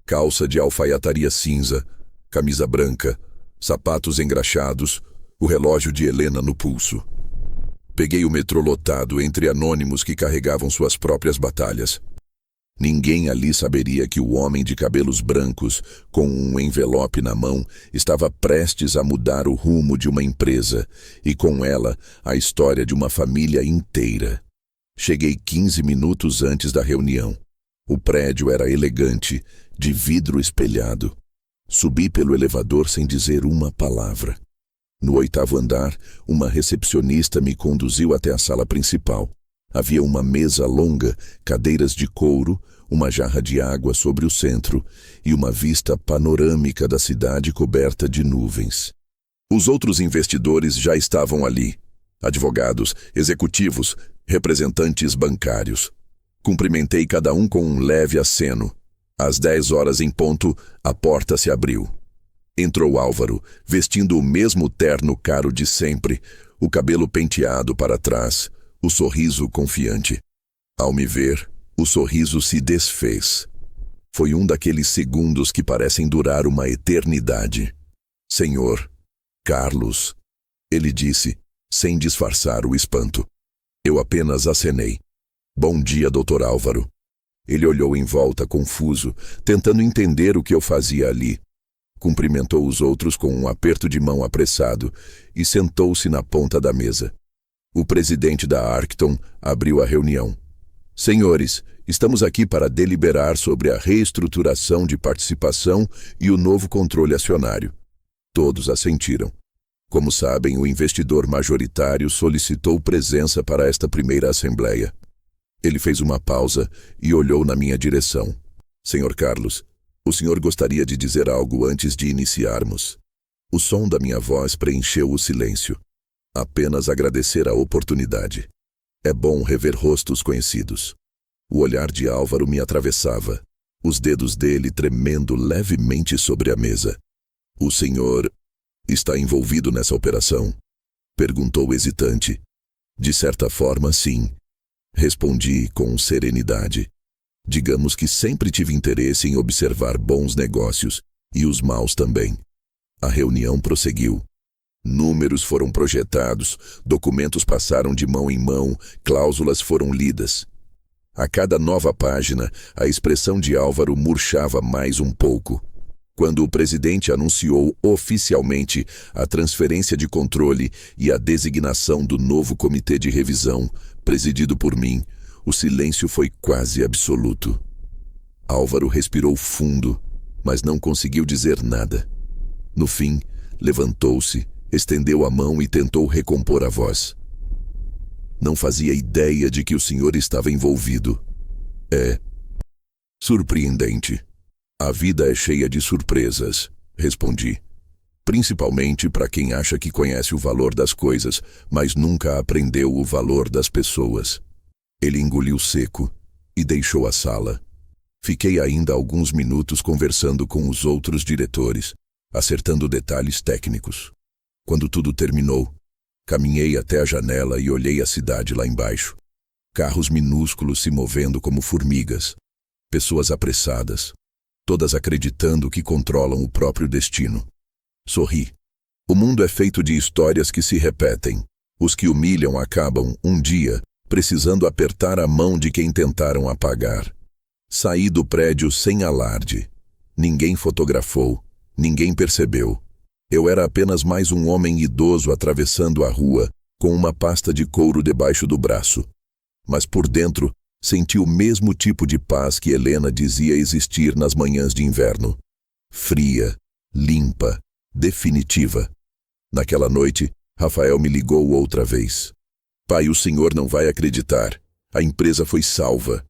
Calça de alfaiataria cinza, camisa branca, sapatos engraxados, o relógio de Helena no pulso. Peguei o metrô lotado entre anônimos que carregavam suas próprias batalhas. Ninguém ali saberia que o homem de cabelos brancos, com um envelope na mão, estava prestes a mudar o rumo de uma empresa e, com ela, a história de uma família inteira. Cheguei 15 minutos antes da reunião. O prédio era elegante, de vidro espelhado. Subi pelo elevador sem dizer uma palavra. No 8º andar, uma recepcionista me conduziu até a sala principal. Havia uma mesa longa, cadeiras de couro, uma jarra de água sobre o centro e uma vista panorâmica da cidade coberta de nuvens. Os outros investidores já estavam ali. Advogados, executivos, representantes bancários. Cumprimentei cada um com um leve aceno. Às 10 horas em ponto, a porta se abriu. Entrou Álvaro, vestindo o mesmo terno caro de sempre, o cabelo penteado para trás, o sorriso confiante. Ao me ver, o sorriso se desfez. Foi um daqueles segundos que parecem durar uma eternidade. Senhor, Carlos, ele disse, sem disfarçar o espanto. Eu apenas acenei. Bom dia, Dr. Álvaro. Ele olhou em volta confuso, tentando entender o que eu fazia ali. Cumprimentou os outros com um aperto de mão apressado e sentou-se na ponta da mesa. O presidente da Arcton abriu a reunião. Senhores, estamos aqui para deliberar sobre a reestruturação de participação e o novo controle acionário. Todos assentiram. Como sabem, o investidor majoritário solicitou presença para esta primeira assembleia. Ele fez uma pausa e olhou na minha direção. Senhor Carlos, o senhor gostaria de dizer algo antes de iniciarmos? O som da minha voz preencheu o silêncio. Apenas agradecer a oportunidade. É bom rever rostos conhecidos. O olhar de Álvaro me atravessava, os dedos dele tremendo levemente sobre a mesa. O senhor está envolvido nessa operação? Perguntou hesitante. De certa forma, sim. Respondi com serenidade. Digamos que sempre tive interesse em observar bons negócios, e os maus também. A reunião prosseguiu. Números foram projetados, documentos passaram de mão em mão, cláusulas foram lidas. A cada nova página, a expressão de Álvaro murchava mais um pouco. Quando o presidente anunciou oficialmente a transferência de controle e a designação do novo comitê de revisão, presidido por mim, o silêncio foi quase absoluto. Álvaro respirou fundo, mas não conseguiu dizer nada. No fim, levantou-se, estendeu a mão e tentou recompor a voz. Não fazia ideia de que o senhor estava envolvido. É surpreendente. A vida é cheia de surpresas, respondi. Principalmente para quem acha que conhece o valor das coisas, mas nunca aprendeu o valor das pessoas. Ele engoliu seco e deixou a sala. Fiquei ainda alguns minutos conversando com os outros diretores, acertando detalhes técnicos. Quando tudo terminou, caminhei até a janela e olhei a cidade lá embaixo. Carros minúsculos se movendo como formigas. Pessoas apressadas, todas acreditando que controlam o próprio destino. Sorri. O mundo é feito de histórias que se repetem. Os que humilham acabam, um dia, precisando apertar a mão de quem tentaram apagar. Saí do prédio sem alarde. Ninguém fotografou, ninguém percebeu. Eu era apenas mais um homem idoso atravessando a rua, com uma pasta de couro debaixo do braço. Mas por dentro, senti o mesmo tipo de paz que Helena dizia existir nas manhãs de inverno. Fria, limpa, definitiva. Naquela noite, Rafael me ligou outra vez. Pai, o senhor não vai acreditar. A empresa foi salva.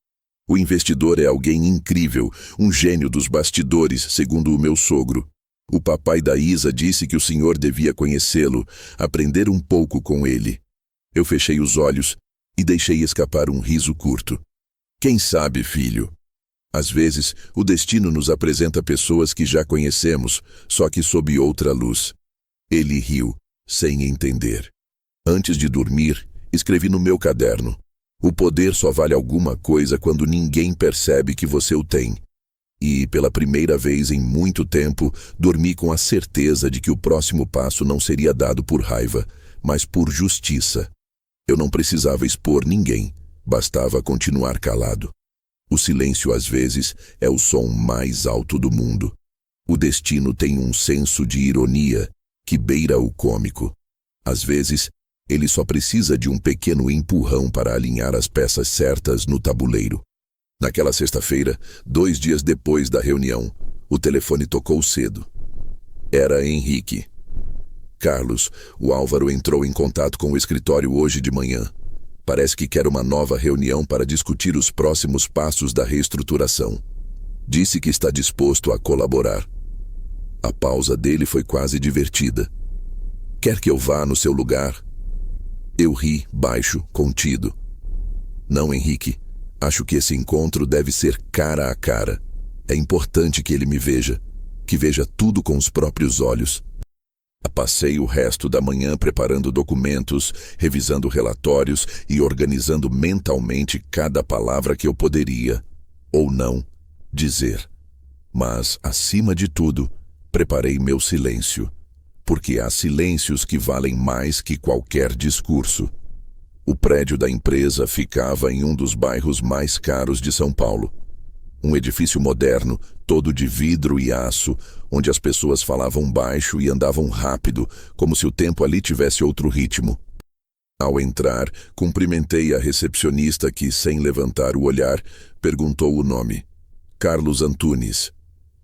O investidor é alguém incrível, um gênio dos bastidores, segundo o meu sogro. O papai da Isa disse que o senhor devia conhecê-lo, aprender um pouco com ele. Eu fechei os olhos e deixei escapar um riso curto. Quem sabe, filho? Às vezes, o destino nos apresenta pessoas que já conhecemos, só que sob outra luz. Ele riu, sem entender. Antes de dormir, escrevi no meu caderno: o poder só vale alguma coisa quando ninguém percebe que você o tem. E, pela primeira vez em muito tempo, dormi com a certeza de que o próximo passo não seria dado por raiva, mas por justiça. Eu não precisava expor ninguém, bastava continuar calado. O silêncio, às vezes, é o som mais alto do mundo. O destino tem um senso de ironia que beira o cômico. Às vezes, ele só precisa de um pequeno empurrão para alinhar as peças certas no tabuleiro. Naquela sexta-feira, 2 dias depois da reunião, o telefone tocou cedo. Era Henrique. Carlos, o Álvaro entrou em contato com o escritório hoje de manhã. Parece que quer uma nova reunião para discutir os próximos passos da reestruturação. Disse que está disposto a colaborar. A pausa dele foi quase divertida. Quer que eu vá no seu lugar? Eu ri, baixo, contido. Não, Henrique. Acho que esse encontro deve ser cara a cara. É importante que ele me veja, que veja tudo com os próprios olhos. Passei o resto da manhã preparando documentos, revisando relatórios e organizando mentalmente cada palavra que eu poderia, ou não, dizer. Mas, acima de tudo, preparei meu silêncio, porque há silêncios que valem mais que qualquer discurso. O prédio da empresa ficava em um dos bairros mais caros de São Paulo. Um edifício moderno, todo de vidro e aço, onde as pessoas falavam baixo e andavam rápido, como se o tempo ali tivesse outro ritmo. Ao entrar, cumprimentei a recepcionista que, sem levantar o olhar, perguntou o nome. Carlos Antunes.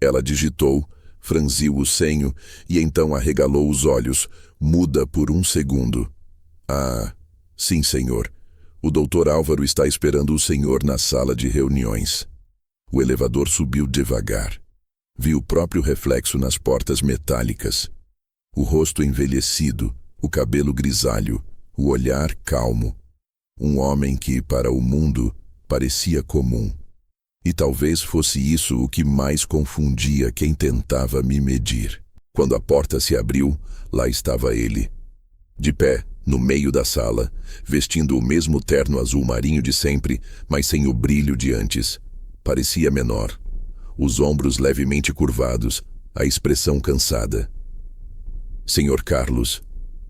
Ela digitou, franziu o senho e então arregalou os olhos, muda por um segundo. Ah, sim, senhor. O Dr. Álvaro está esperando o senhor na sala de reuniões. O elevador subiu devagar. Vi o próprio reflexo nas portas metálicas. O rosto envelhecido, o cabelo grisalho, o olhar calmo. Um homem que, para o mundo, parecia comum. E talvez fosse isso o que mais confundia quem tentava me medir. Quando a porta se abriu, lá estava ele. De pé, no meio da sala, vestindo o mesmo terno azul marinho de sempre, mas sem o brilho de antes. Parecia menor. Os ombros levemente curvados, a expressão cansada. Senhor Carlos,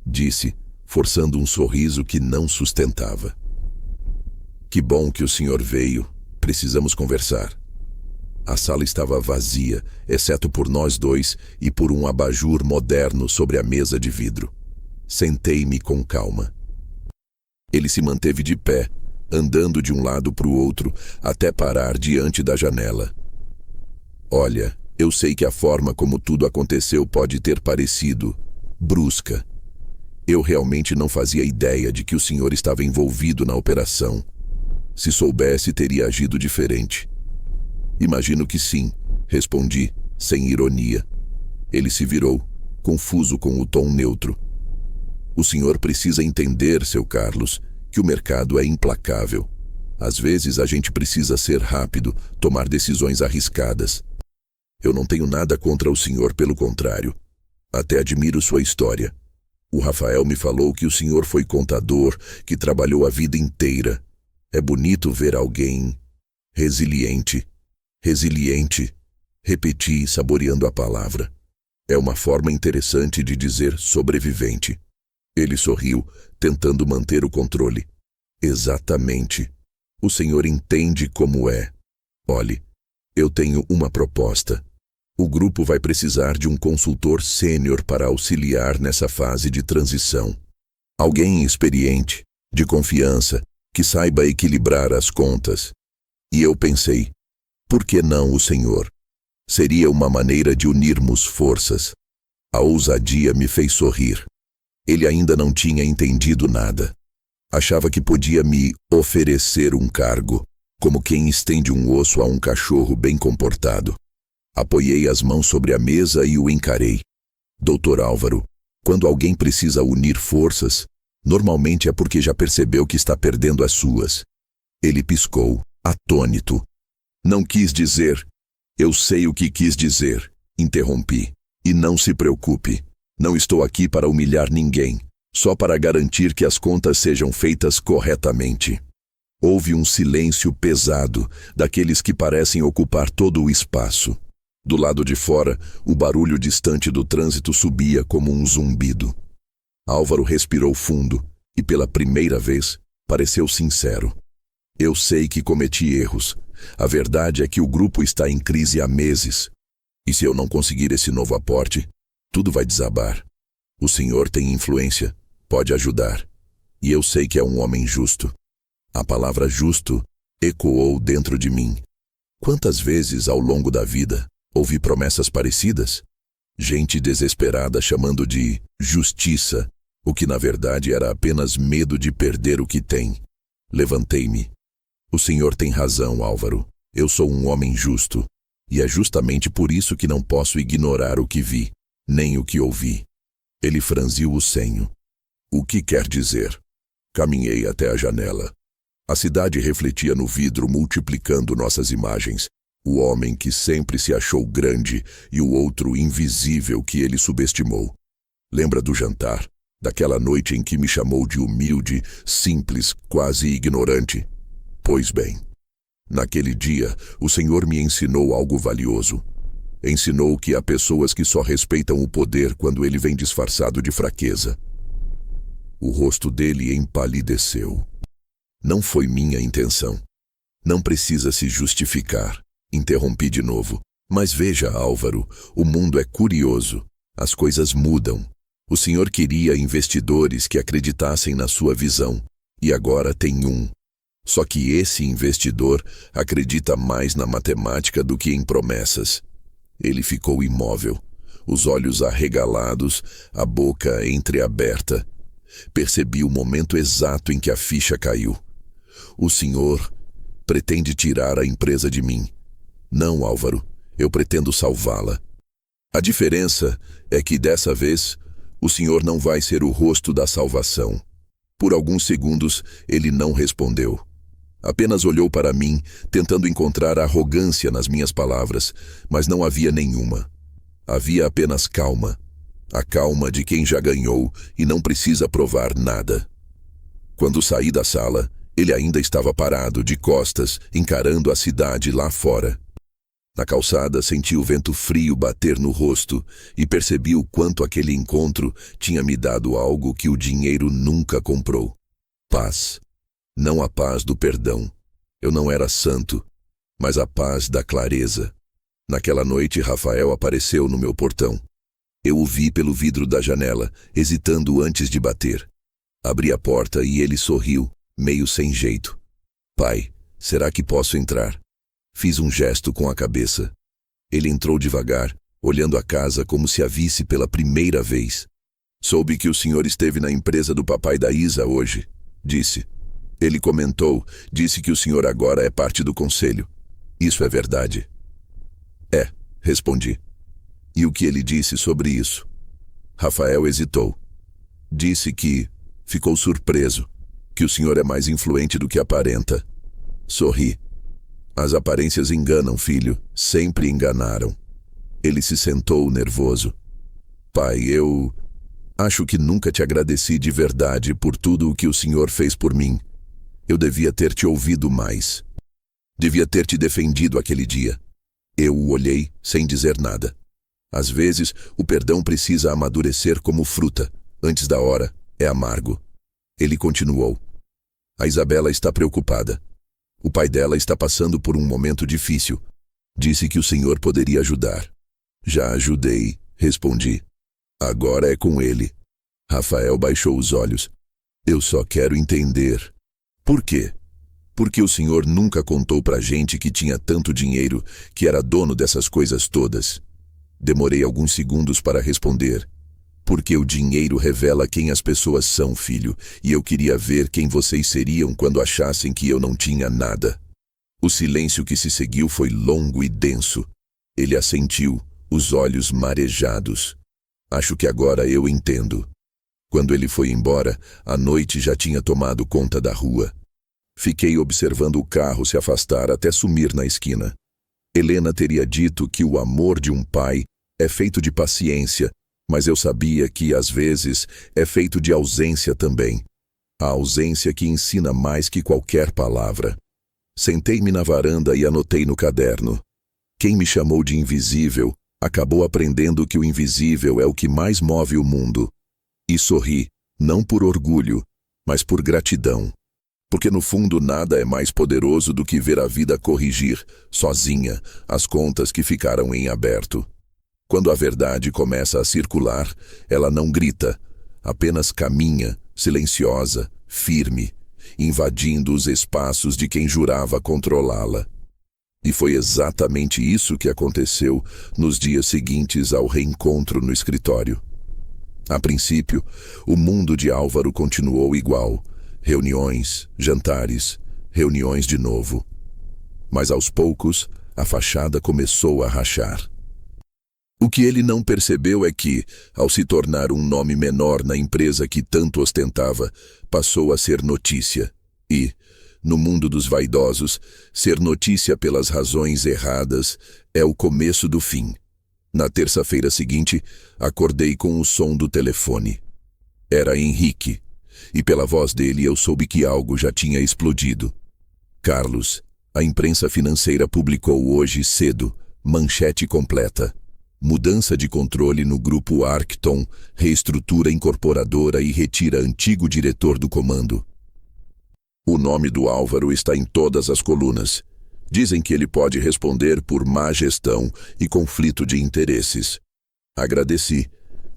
disse, forçando um sorriso que não sustentava. Que bom que o senhor veio. Precisamos conversar. A sala estava vazia, exceto por nós dois e por um abajur moderno sobre a mesa de vidro. Sentei-me com calma. Ele se manteve de pé, andando de um lado para o outro, até parar diante da janela. Olha, eu sei que a forma como tudo aconteceu pode ter parecido brusca. Eu realmente não fazia ideia de que o senhor estava envolvido na operação. Se soubesse, teria agido diferente. Imagino que sim, respondi, sem ironia. Ele se virou, confuso com o tom neutro. O senhor precisa entender, seu Carlos, que o mercado é implacável. Às vezes a gente precisa ser rápido, tomar decisões arriscadas. Eu não tenho nada contra o senhor, pelo contrário. Até admiro sua história. O Rafael me falou que o senhor foi contador, que trabalhou a vida inteira. É bonito ver alguém resiliente. Resiliente. Repeti, saboreando a palavra. É uma forma interessante de dizer sobrevivente. Ele sorriu, tentando manter o controle. Exatamente. O senhor entende como é. Olhe, eu tenho uma proposta. O grupo vai precisar de um consultor sênior para auxiliar nessa fase de transição. Alguém experiente, de confiança, que saiba equilibrar as contas. E eu pensei, por que não o senhor? Seria uma maneira de unirmos forças. A ousadia me fez sorrir. Ele ainda não tinha entendido nada. Achava que podia me oferecer um cargo, como quem estende um osso a um cachorro bem comportado. Apoiei as mãos sobre a mesa e o encarei. Dr. Álvaro, quando alguém precisa unir forças, normalmente é porque já percebeu que está perdendo as suas. Ele piscou, atônito. Não quis dizer. Eu sei o que quis dizer, interrompi. E não se preocupe. Não estou aqui para humilhar ninguém, só para garantir que as contas sejam feitas corretamente. Houve um silêncio pesado, daqueles que parecem ocupar todo o espaço. Do lado de fora, o barulho distante do trânsito subia como um zumbido. Álvaro respirou fundo e, pela primeira vez, pareceu sincero. Eu sei que cometi erros. A verdade é que o grupo está em crise há meses. E se eu não conseguir esse novo aporte, tudo vai desabar. O senhor tem influência, pode ajudar. E eu sei que é um homem justo. A palavra justo ecoou dentro de mim. Quantas vezes ao longo da vida ouvi promessas parecidas? Gente desesperada chamando de justiça, o que na verdade era apenas medo de perder o que tem. Levantei-me. O senhor tem razão, Álvaro. Eu sou um homem justo. E é justamente por isso que não posso ignorar o que vi, nem o que ouvi. Ele franziu o senho. O que quer dizer? Caminhei até a janela. A cidade refletia no vidro, multiplicando nossas imagens. O homem que sempre se achou grande e o outro invisível que ele subestimou. Lembra do jantar? Daquela noite em que me chamou de humilde, simples, quase ignorante? Pois bem, naquele dia, o Senhor me ensinou algo valioso. Ensinou que há pessoas que só respeitam o poder quando ele vem disfarçado de fraqueza. O rosto dele empalideceu. Não foi minha intenção. Não precisa se justificar. Interrompi de novo. Mas veja, Álvaro, o mundo é curioso. As coisas mudam. O senhor queria investidores que acreditassem na sua visão. E agora tem um. Só que esse investidor acredita mais na matemática do que em promessas. Ele ficou imóvel, os olhos arregalados, a boca entreaberta. Percebi o momento exato em que a ficha caiu. O senhor pretende tirar a empresa de mim. Não, Álvaro, eu pretendo salvá-la. A diferença é que dessa vez o senhor não vai ser o rosto da salvação. Por alguns segundos ele não respondeu. Apenas olhou para mim, tentando encontrar arrogância nas minhas palavras, mas não havia nenhuma. Havia apenas calma. A calma de quem já ganhou e não precisa provar nada. Quando saí da sala, ele ainda estava parado, de costas, encarando a cidade lá fora. Na calçada, senti o vento frio bater no rosto e percebi o quanto aquele encontro tinha me dado algo que o dinheiro nunca comprou. Paz. Não a paz do perdão. Eu não era santo, mas a paz da clareza. Naquela noite, Rafael apareceu no meu portão. Eu o vi pelo vidro da janela, hesitando antes de bater. Abri a porta e ele sorriu, meio sem jeito. Pai, será que posso entrar? Fiz um gesto com a cabeça. Ele entrou devagar, olhando a casa como se a visse pela primeira vez. Soube que o senhor esteve na empresa do papai da Isa hoje, disse. Ele comentou, disse que o senhor agora é parte do conselho. Isso é verdade? É, respondi. E o que ele disse sobre isso? Rafael hesitou. Disse que ficou surpreso, que o senhor é mais influente do que aparenta. Sorri. As aparências enganam, filho, sempre enganaram. Ele se sentou nervoso. Pai, eu acho que nunca te agradeci de verdade por tudo o que o senhor fez por mim. Eu devia ter te ouvido mais. Devia ter te defendido aquele dia. Eu o olhei sem dizer nada. Às vezes, o perdão precisa amadurecer como fruta. Antes da hora, é amargo. Ele continuou. A Isabela está preocupada. O pai dela está passando por um momento difícil. Disse que o senhor poderia ajudar. Já ajudei, respondi. Agora é com ele. Rafael baixou os olhos. Eu só quero entender. Por quê? Porque o senhor nunca contou pra gente que tinha tanto dinheiro, que era dono dessas coisas todas. Demorei alguns segundos para responder. Porque o dinheiro revela quem as pessoas são, filho, e eu queria ver quem vocês seriam quando achassem que eu não tinha nada. O silêncio que se seguiu foi longo e denso. Ele assentiu, os olhos marejados. Acho que agora eu entendo. Quando ele foi embora, a noite já tinha tomado conta da rua. Fiquei observando o carro se afastar até sumir na esquina. Helena teria dito que o amor de um pai é feito de paciência, mas eu sabia que, às vezes, é feito de ausência também. A ausência que ensina mais que qualquer palavra. Sentei-me na varanda e anotei no caderno. Quem me chamou de invisível acabou aprendendo que o invisível é o que mais move o mundo. E sorri, não por orgulho, mas por gratidão. Porque no fundo nada é mais poderoso do que ver a vida corrigir, sozinha, as contas que ficaram em aberto. Quando a verdade começa a circular, ela não grita, apenas caminha, silenciosa, firme, invadindo os espaços de quem jurava controlá-la. E foi exatamente isso que aconteceu nos dias seguintes ao reencontro no escritório. A princípio, o mundo de Álvaro continuou igual. Reuniões, jantares, reuniões de novo. Mas aos poucos, a fachada começou a rachar. O que ele não percebeu é que, ao se tornar um nome menor na empresa que tanto ostentava, passou a ser notícia. E, no mundo dos vaidosos, ser notícia pelas razões erradas é o começo do fim. Na terça-feira seguinte, acordei com o som do telefone. Era Henrique, e pela voz dele eu soube que algo já tinha explodido. Carlos, a imprensa financeira publicou hoje cedo, manchete completa. Mudança de controle no grupo Arcton, reestrutura incorporadora e retira antigo diretor do comando. O nome do Álvaro está em todas as colunas. Dizem que ele pode responder por má gestão e conflito de interesses. Agradeci,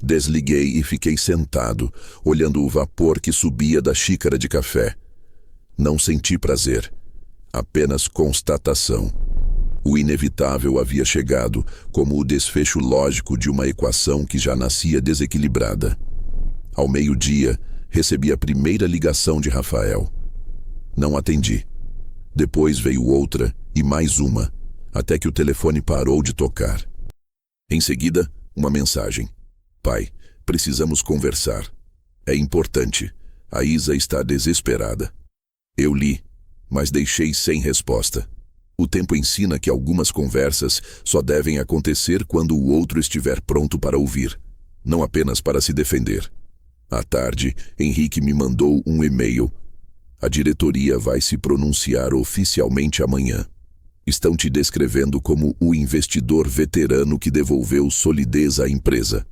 desliguei e fiquei sentado, olhando o vapor que subia da xícara de café. Não senti prazer, apenas constatação. O inevitável havia chegado, como o desfecho lógico de uma equação que já nascia desequilibrada. Ao meio-dia, recebi a primeira ligação de Rafael. Não atendi. Depois veio outra e mais uma, até que o telefone parou de tocar. Em seguida, uma mensagem. Pai, precisamos conversar. É importante. A Isa está desesperada. Eu li, mas deixei sem resposta. O tempo ensina que algumas conversas só devem acontecer quando o outro estiver pronto para ouvir, não apenas para se defender. À tarde, Henrique me mandou um e-mail. A diretoria vai se pronunciar oficialmente amanhã. Estão te descrevendo como o investidor veterano que devolveu solidez à empresa.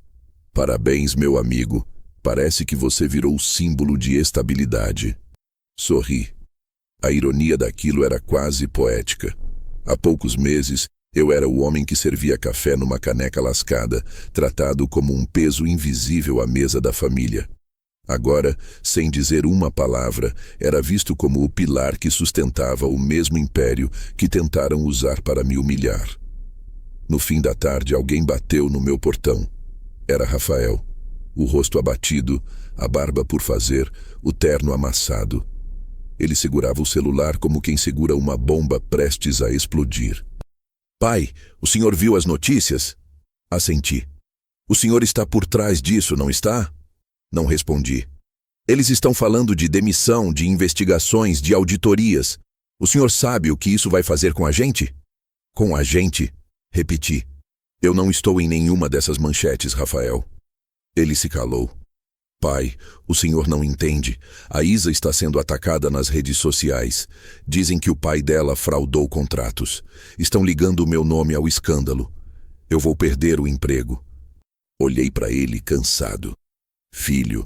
Parabéns, meu amigo. Parece que você virou símbolo de estabilidade. Sorri. A ironia daquilo era quase poética. Há poucos meses, eu era o homem que servia café numa caneca lascada, tratado como um peso invisível à mesa da família. Agora, sem dizer uma palavra, era visto como o pilar que sustentava o mesmo império que tentaram usar para me humilhar. No fim da tarde, alguém bateu no meu portão. Era Rafael. O rosto abatido, a barba por fazer, o terno amassado. Ele segurava o celular como quem segura uma bomba prestes a explodir. Pai, o senhor viu as notícias? Assenti. O senhor está por trás disso, não está? Não respondi. Eles estão falando de demissão, de investigações, de auditorias. O senhor sabe o que isso vai fazer com a gente? Com a gente? Repeti. Eu não estou em nenhuma dessas manchetes, Rafael. Ele se calou. Pai, o senhor não entende. A Isa está sendo atacada nas redes sociais. Dizem que o pai dela fraudou contratos. Estão ligando o meu nome ao escândalo. Eu vou perder o emprego. Olhei para ele cansado. Filho,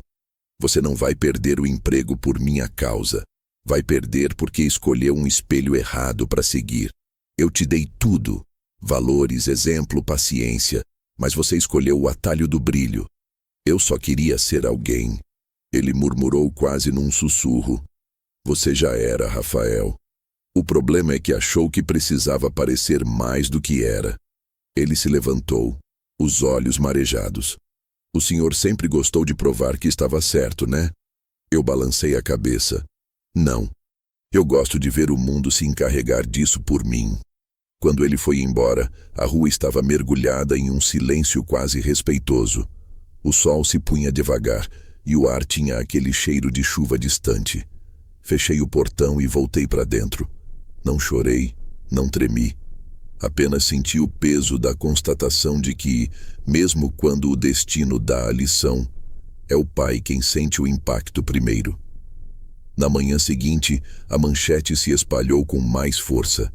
você não vai perder o emprego por minha causa. Vai perder porque escolheu um espelho errado para seguir. Eu te dei tudo. Valores, exemplo, paciência. Mas você escolheu o atalho do brilho. Eu só queria ser alguém. Ele murmurou quase num sussurro. Você já era, Rafael. O problema é que achou que precisava parecer mais do que era. Ele se levantou, os olhos marejados. O senhor sempre gostou de provar que estava certo, né? Eu balancei a cabeça. Não. Eu gosto de ver o mundo se encarregar disso por mim. Quando ele foi embora, a rua estava mergulhada em um silêncio quase respeitoso. O sol se punha devagar e o ar tinha aquele cheiro de chuva distante. Fechei o portão e voltei para dentro. Não chorei, não tremi. Apenas senti o peso da constatação de que, mesmo quando o destino dá a lição, é o pai quem sente o impacto primeiro. Na manhã seguinte, a manchete se espalhou com mais força.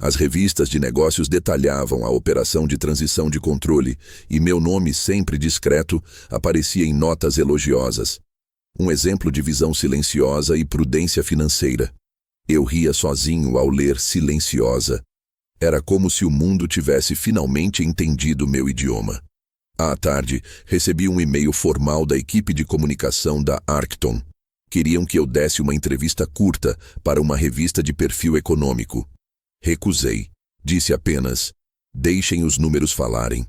As revistas de negócios detalhavam a operação de transição de controle e meu nome, sempre discreto, aparecia em notas elogiosas. Um exemplo de visão silenciosa e prudência financeira. Eu ria sozinho ao ler silenciosa. Era como se o mundo tivesse finalmente entendido meu idioma. À tarde, recebi um e-mail formal da equipe de comunicação da Arcton. Queriam que eu desse uma entrevista curta para uma revista de perfil econômico. Recusei. Disse apenas, deixem os números falarem.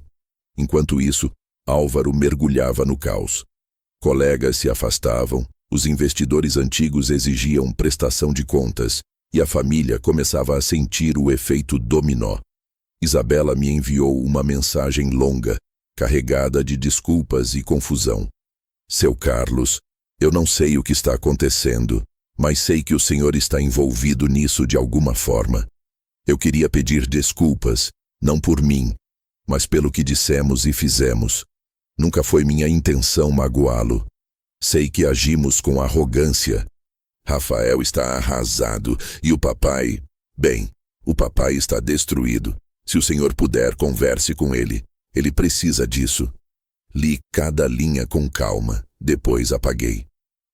Enquanto isso, Álvaro mergulhava no caos. Colegas se afastavam, os investidores antigos exigiam prestação de contas e a família começava a sentir o efeito dominó. Isabela me enviou uma mensagem longa, carregada de desculpas e confusão. Seu Carlos, eu não sei o que está acontecendo, mas sei que o senhor está envolvido nisso de alguma forma. Eu queria pedir desculpas, não por mim, mas pelo que dissemos e fizemos. Nunca foi minha intenção magoá-lo. Sei que agimos com arrogância. Rafael está arrasado e o papai... Bem, o papai está destruído. Se o senhor puder, converse com ele. Ele precisa disso. Li cada linha com calma, depois apaguei.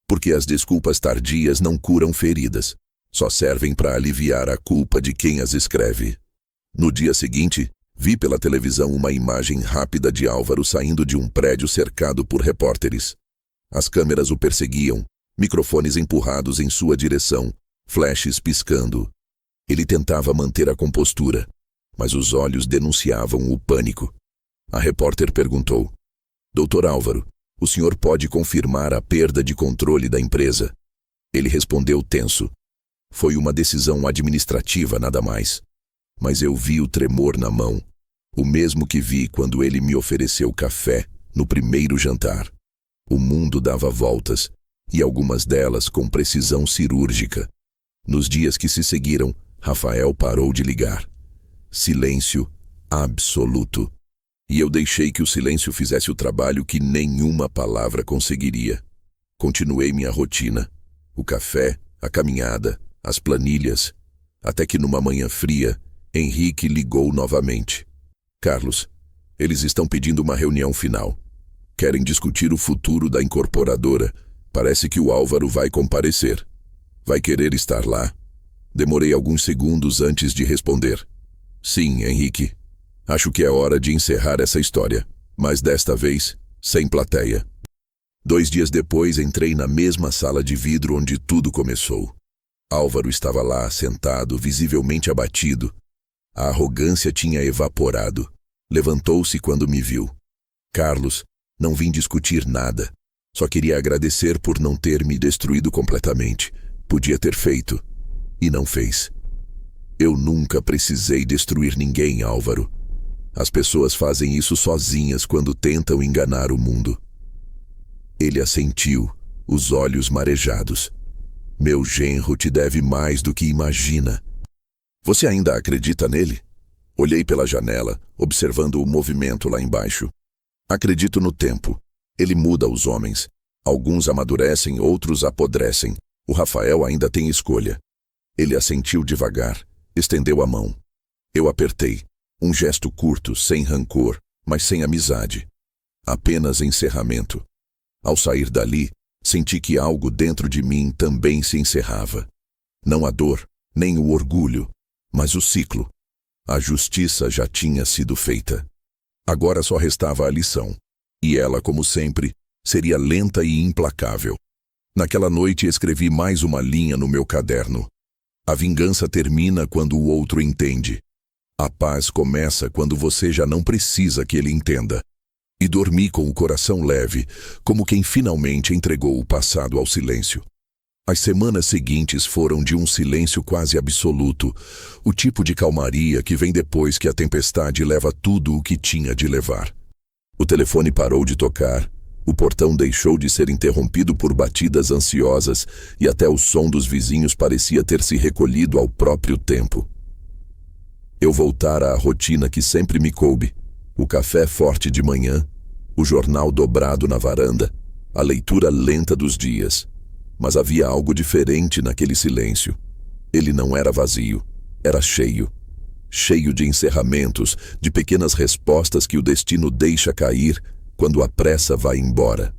Porque as desculpas tardias não curam feridas. Só servem para aliviar a culpa de quem as escreve. No dia seguinte, vi pela televisão uma imagem rápida de Álvaro saindo de um prédio cercado por repórteres. As câmeras o perseguiam, microfones empurrados em sua direção, flashes piscando. Ele tentava manter a compostura, mas os olhos denunciavam o pânico. A repórter perguntou: Dr. Álvaro, o senhor pode confirmar a perda de controle da empresa? Ele respondeu tenso: foi uma decisão administrativa, nada mais. Mas eu vi o tremor na mão, o mesmo que vi quando ele me ofereceu café no primeiro jantar. O mundo dava voltas, e algumas delas com precisão cirúrgica. Nos dias que se seguiram, Rafael parou de ligar. Silêncio absoluto. E eu deixei que o silêncio fizesse o trabalho que nenhuma palavra conseguiria. Continuei minha rotina. O café, a caminhada, as planilhas. Até que numa manhã fria, Henrique ligou novamente. Carlos, eles estão pedindo uma reunião final. Querem discutir o futuro da incorporadora. Parece que o Álvaro vai comparecer. Vai querer estar lá? Demorei alguns segundos antes de responder. Sim, Henrique. Acho que é hora de encerrar essa história, mas desta vez, sem plateia. 2 dias depois, entrei na mesma sala de vidro onde tudo começou. Álvaro estava lá, sentado, visivelmente abatido. A arrogância tinha evaporado. Levantou-se quando me viu. Carlos, não vim discutir nada. Só queria agradecer por não ter me destruído completamente. Podia ter feito. E não fez. Eu nunca precisei destruir ninguém, Álvaro. As pessoas fazem isso sozinhas quando tentam enganar o mundo. Ele assentiu, os olhos marejados. Meu genro te deve mais do que imagina. Você ainda acredita nele? Olhei pela janela, observando o movimento lá embaixo. Acredito no tempo. Ele muda os homens. Alguns amadurecem, outros apodrecem. O Rafael ainda tem escolha. Ele assentiu devagar, estendeu a mão. Eu apertei. Um gesto curto, sem rancor, mas sem amizade. Apenas encerramento. Ao sair dali, senti que algo dentro de mim também se encerrava. Não a dor, nem o orgulho, mas o ciclo. A justiça já tinha sido feita. Agora só restava a lição. E ela, como sempre, seria lenta e implacável. Naquela noite escrevi mais uma linha no meu caderno. A vingança termina quando o outro entende. A paz começa quando você já não precisa que ele entenda. E dormi com o coração leve, como quem finalmente entregou o passado ao silêncio. As semanas seguintes foram de um silêncio quase absoluto, o tipo de calmaria que vem depois que a tempestade leva tudo o que tinha de levar. O telefone parou de tocar, o portão deixou de ser interrompido por batidas ansiosas e até o som dos vizinhos parecia ter se recolhido ao próprio tempo. Eu voltara à rotina que sempre me coube, o café forte de manhã, o jornal dobrado na varanda, a leitura lenta dos dias. Mas havia algo diferente naquele silêncio. Ele não era vazio, era cheio. Cheio de encerramentos, de pequenas respostas que o destino deixa cair quando a pressa vai embora.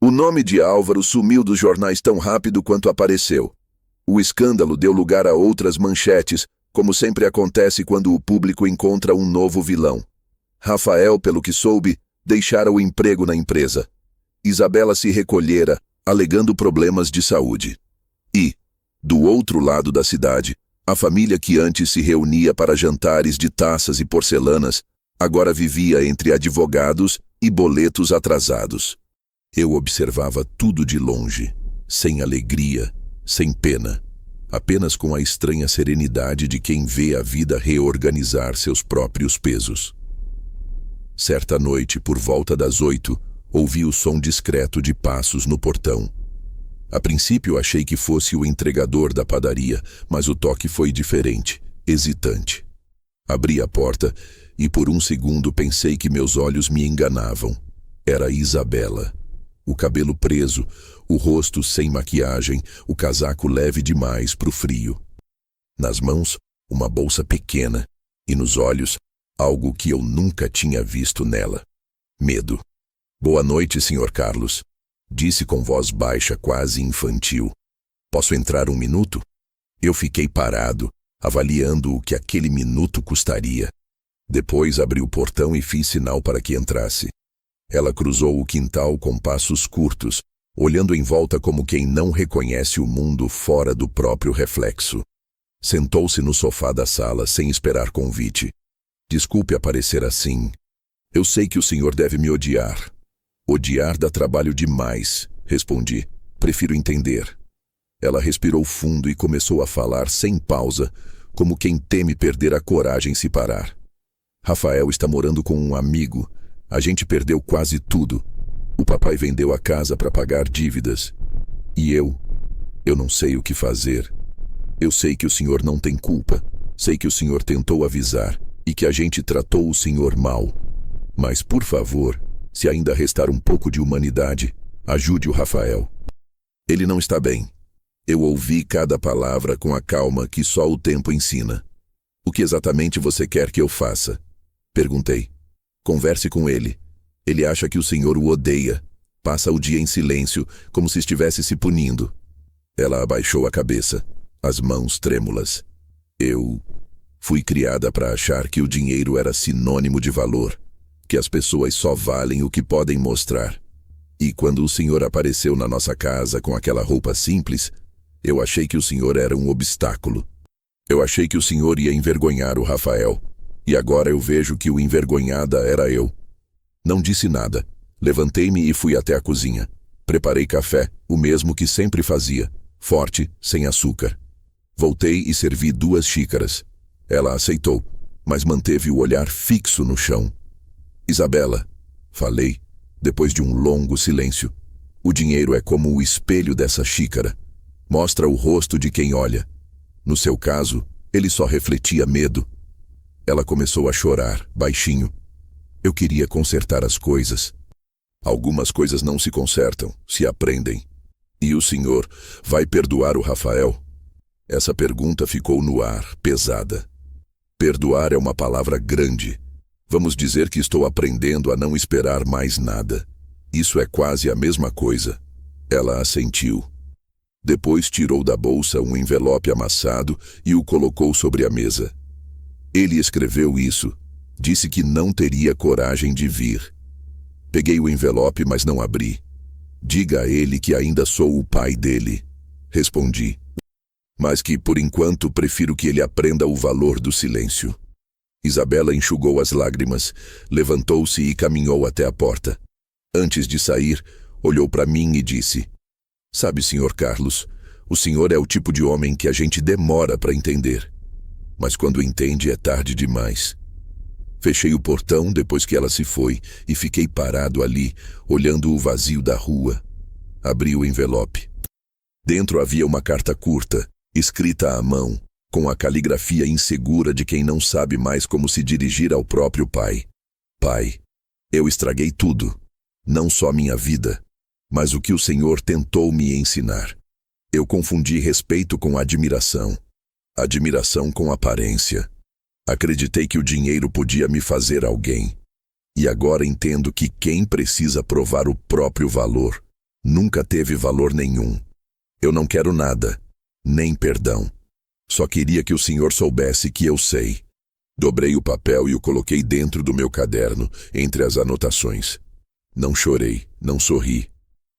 O nome de Álvaro sumiu dos jornais tão rápido quanto apareceu. O escândalo deu lugar a outras manchetes, como sempre acontece quando o público encontra um novo vilão. Rafael, pelo que soube, deixara o emprego na empresa. Isabela se recolhera, alegando problemas de saúde. E, do outro lado da cidade, a família que antes se reunia para jantares de taças e porcelanas, agora vivia entre advogados e boletos atrasados. Eu observava tudo de longe, sem alegria, sem pena. Apenas com a estranha serenidade de quem vê a vida reorganizar seus próprios pesos. Certa noite, por volta das 8, ouvi o som discreto de passos no portão. A princípio achei que fosse o entregador da padaria, mas o toque foi diferente, hesitante. Abri a porta e por um segundo pensei que meus olhos me enganavam. Era Isabela. O cabelo preso, o rosto sem maquiagem, o casaco leve demais para o frio. Nas mãos, uma bolsa pequena, e nos olhos, algo que eu nunca tinha visto nela. Medo. Boa noite, Sr. Carlos, disse com voz baixa, quase infantil. Posso entrar um minuto? Eu fiquei parado, avaliando o que aquele minuto custaria. Depois abri o portão e fiz sinal para que entrasse. Ela cruzou o quintal com passos curtos, olhando em volta como quem não reconhece o mundo fora do próprio reflexo. Sentou-se no sofá da sala sem esperar convite. Desculpe aparecer assim. Eu sei que o senhor deve me odiar. Odiar dá trabalho demais, respondi. Prefiro entender. Ela respirou fundo e começou a falar sem pausa, como quem teme perder a coragem se parar. Rafael está morando com um amigo. A gente perdeu quase tudo. O papai vendeu a casa para pagar dívidas. E eu não sei o que fazer. Eu sei que o senhor não tem culpa. Sei que o senhor tentou avisar e que a gente tratou o senhor mal. Mas, por favor, se ainda restar um pouco de humanidade, ajude o Rafael. Ele não está bem. Eu ouvi cada palavra com a calma que só o tempo ensina. O que exatamente você quer que eu faça? Perguntei. Converse com ele. Ele acha que o senhor o odeia. Passa o dia em silêncio, como se estivesse se punindo. Ela abaixou a cabeça, as mãos trêmulas. Eu fui criada para achar que o dinheiro era sinônimo de valor, que as pessoas só valem o que podem mostrar. E quando o senhor apareceu na nossa casa com aquela roupa simples, eu achei que o senhor era um obstáculo. Eu achei que o senhor ia envergonhar o Rafael. E agora eu vejo que o envergonhada era eu. Não disse nada. Levantei-me e fui até a cozinha. Preparei café, o mesmo que sempre fazia, forte, sem açúcar. Voltei e servi 2 xícaras. Ela aceitou, mas manteve o olhar fixo no chão. Isabela, falei, depois de um longo silêncio. O dinheiro é como o espelho dessa xícara. Mostra o rosto de quem olha. No seu caso, ele só refletia medo. Ela começou a chorar, baixinho. Eu queria consertar as coisas. Algumas coisas não se consertam, se aprendem. E o senhor vai perdoar o Rafael? Essa pergunta ficou no ar, pesada. Perdoar é uma palavra grande. Vamos dizer que estou aprendendo a não esperar mais nada. Isso é quase a mesma coisa. Ela assentiu. Depois tirou da bolsa um envelope amassado e o colocou sobre a mesa. Ele escreveu isso. Disse que não teria coragem de vir. Peguei o envelope, mas não abri. Diga a ele que ainda sou o pai dele. Respondi. Mas que, por enquanto, prefiro que ele aprenda o valor do silêncio. Isabela enxugou as lágrimas, levantou-se e caminhou até a porta. Antes de sair, olhou para mim e disse: Sabe, Sr. Carlos, o senhor é o tipo de homem que a gente demora para entender. Mas quando entende é tarde demais. Fechei o portão depois que ela se foi e fiquei parado ali, olhando o vazio da rua. Abri o envelope. Dentro havia uma carta curta, escrita à mão, com a caligrafia insegura de quem não sabe mais como se dirigir ao próprio pai. Pai, eu estraguei tudo, não só minha vida, mas o que o senhor tentou me ensinar. Eu confundi respeito com admiração, admiração com aparência. Acreditei que o dinheiro podia me fazer alguém. E agora entendo que quem precisa provar o próprio valor nunca teve valor nenhum. Eu não quero nada, nem perdão. Só queria que o senhor soubesse que eu sei. Dobrei o papel e o coloquei dentro do meu caderno, entre as anotações. Não chorei, não sorri.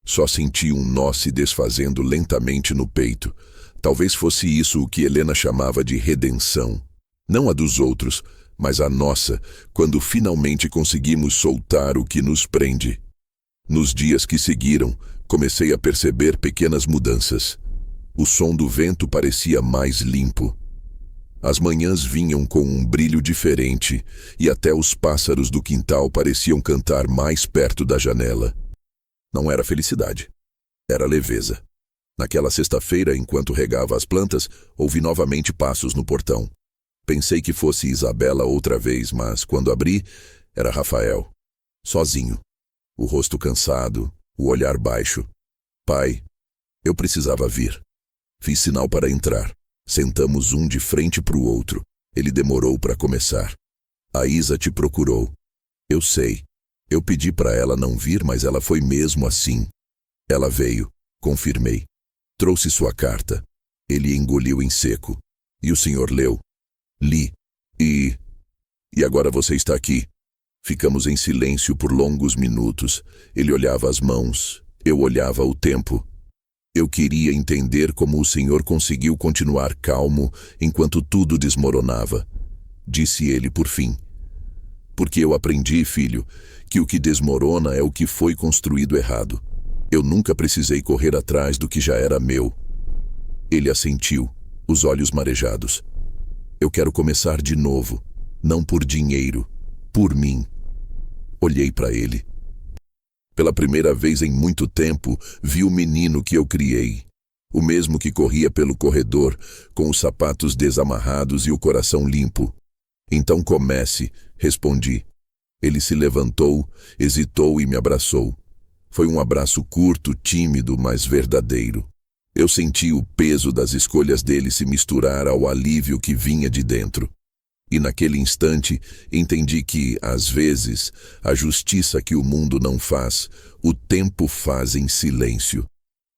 Só senti um nó se desfazendo lentamente no peito. Talvez fosse isso o que Helena chamava de redenção. Não a dos outros, mas a nossa, quando finalmente conseguimos soltar o que nos prende. Nos dias que seguiram, comecei a perceber pequenas mudanças. O som do vento parecia mais limpo. As manhãs vinham com um brilho diferente e até os pássaros do quintal pareciam cantar mais perto da janela. Não era felicidade, era leveza. Naquela sexta-feira, enquanto regava as plantas, ouvi novamente passos no portão. Pensei que fosse Isabela outra vez, mas quando abri, era Rafael. Sozinho. O rosto cansado, o olhar baixo. Pai, eu precisava vir. Fiz sinal para entrar. Sentamos um de frente para o outro. Ele demorou para começar. A Isa te procurou. Eu sei. Eu pedi para ela não vir, mas ela foi mesmo assim. Ela veio, confirmei. Trouxe sua carta. Ele engoliu em seco. E o senhor leu? Li. E agora você está aqui. Ficamos em silêncio por longos minutos. Ele olhava as mãos. Eu olhava o tempo. Eu queria entender como o Senhor conseguiu continuar calmo enquanto tudo desmoronava. Disse ele por fim. Porque eu aprendi, filho, que o que desmorona é o que foi construído errado. Eu nunca precisei correr atrás do que já era meu. Ele assentiu, os olhos marejados. Eu quero começar de novo, não por dinheiro, por mim. Olhei para ele. Pela primeira vez em muito tempo, vi o menino que eu criei. O mesmo que corria pelo corredor, com os sapatos desamarrados e o coração limpo. Então comece, respondi. Ele se levantou, hesitou e me abraçou. Foi um abraço curto, tímido, mas verdadeiro. Eu senti o peso das escolhas dele se misturar ao alívio que vinha de dentro. E naquele instante, entendi que, às vezes, a justiça que o mundo não faz, o tempo faz em silêncio.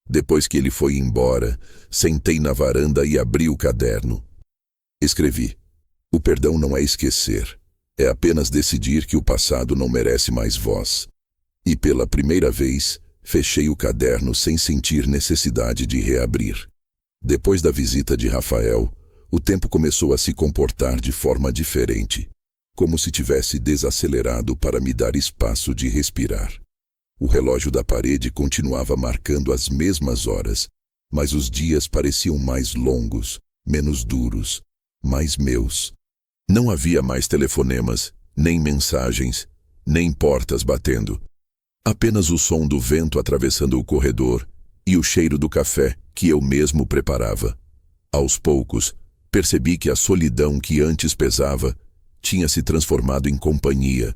Depois que ele foi embora, sentei na varanda e abri o caderno. Escrevi. O perdão não é esquecer. É apenas decidir que o passado não merece mais voz. E pela primeira vez, fechei o caderno sem sentir necessidade de reabrir. Depois da visita de Rafael, o tempo começou a se comportar de forma diferente, como se tivesse desacelerado para me dar espaço de respirar. O relógio da parede continuava marcando as mesmas horas, mas os dias pareciam mais longos, menos duros, mais meus. Não havia mais telefonemas, nem mensagens, nem portas batendo. Apenas o som do vento atravessando o corredor e o cheiro do café que eu mesmo preparava. Aos poucos, percebi que a solidão que antes pesava tinha se transformado em companhia.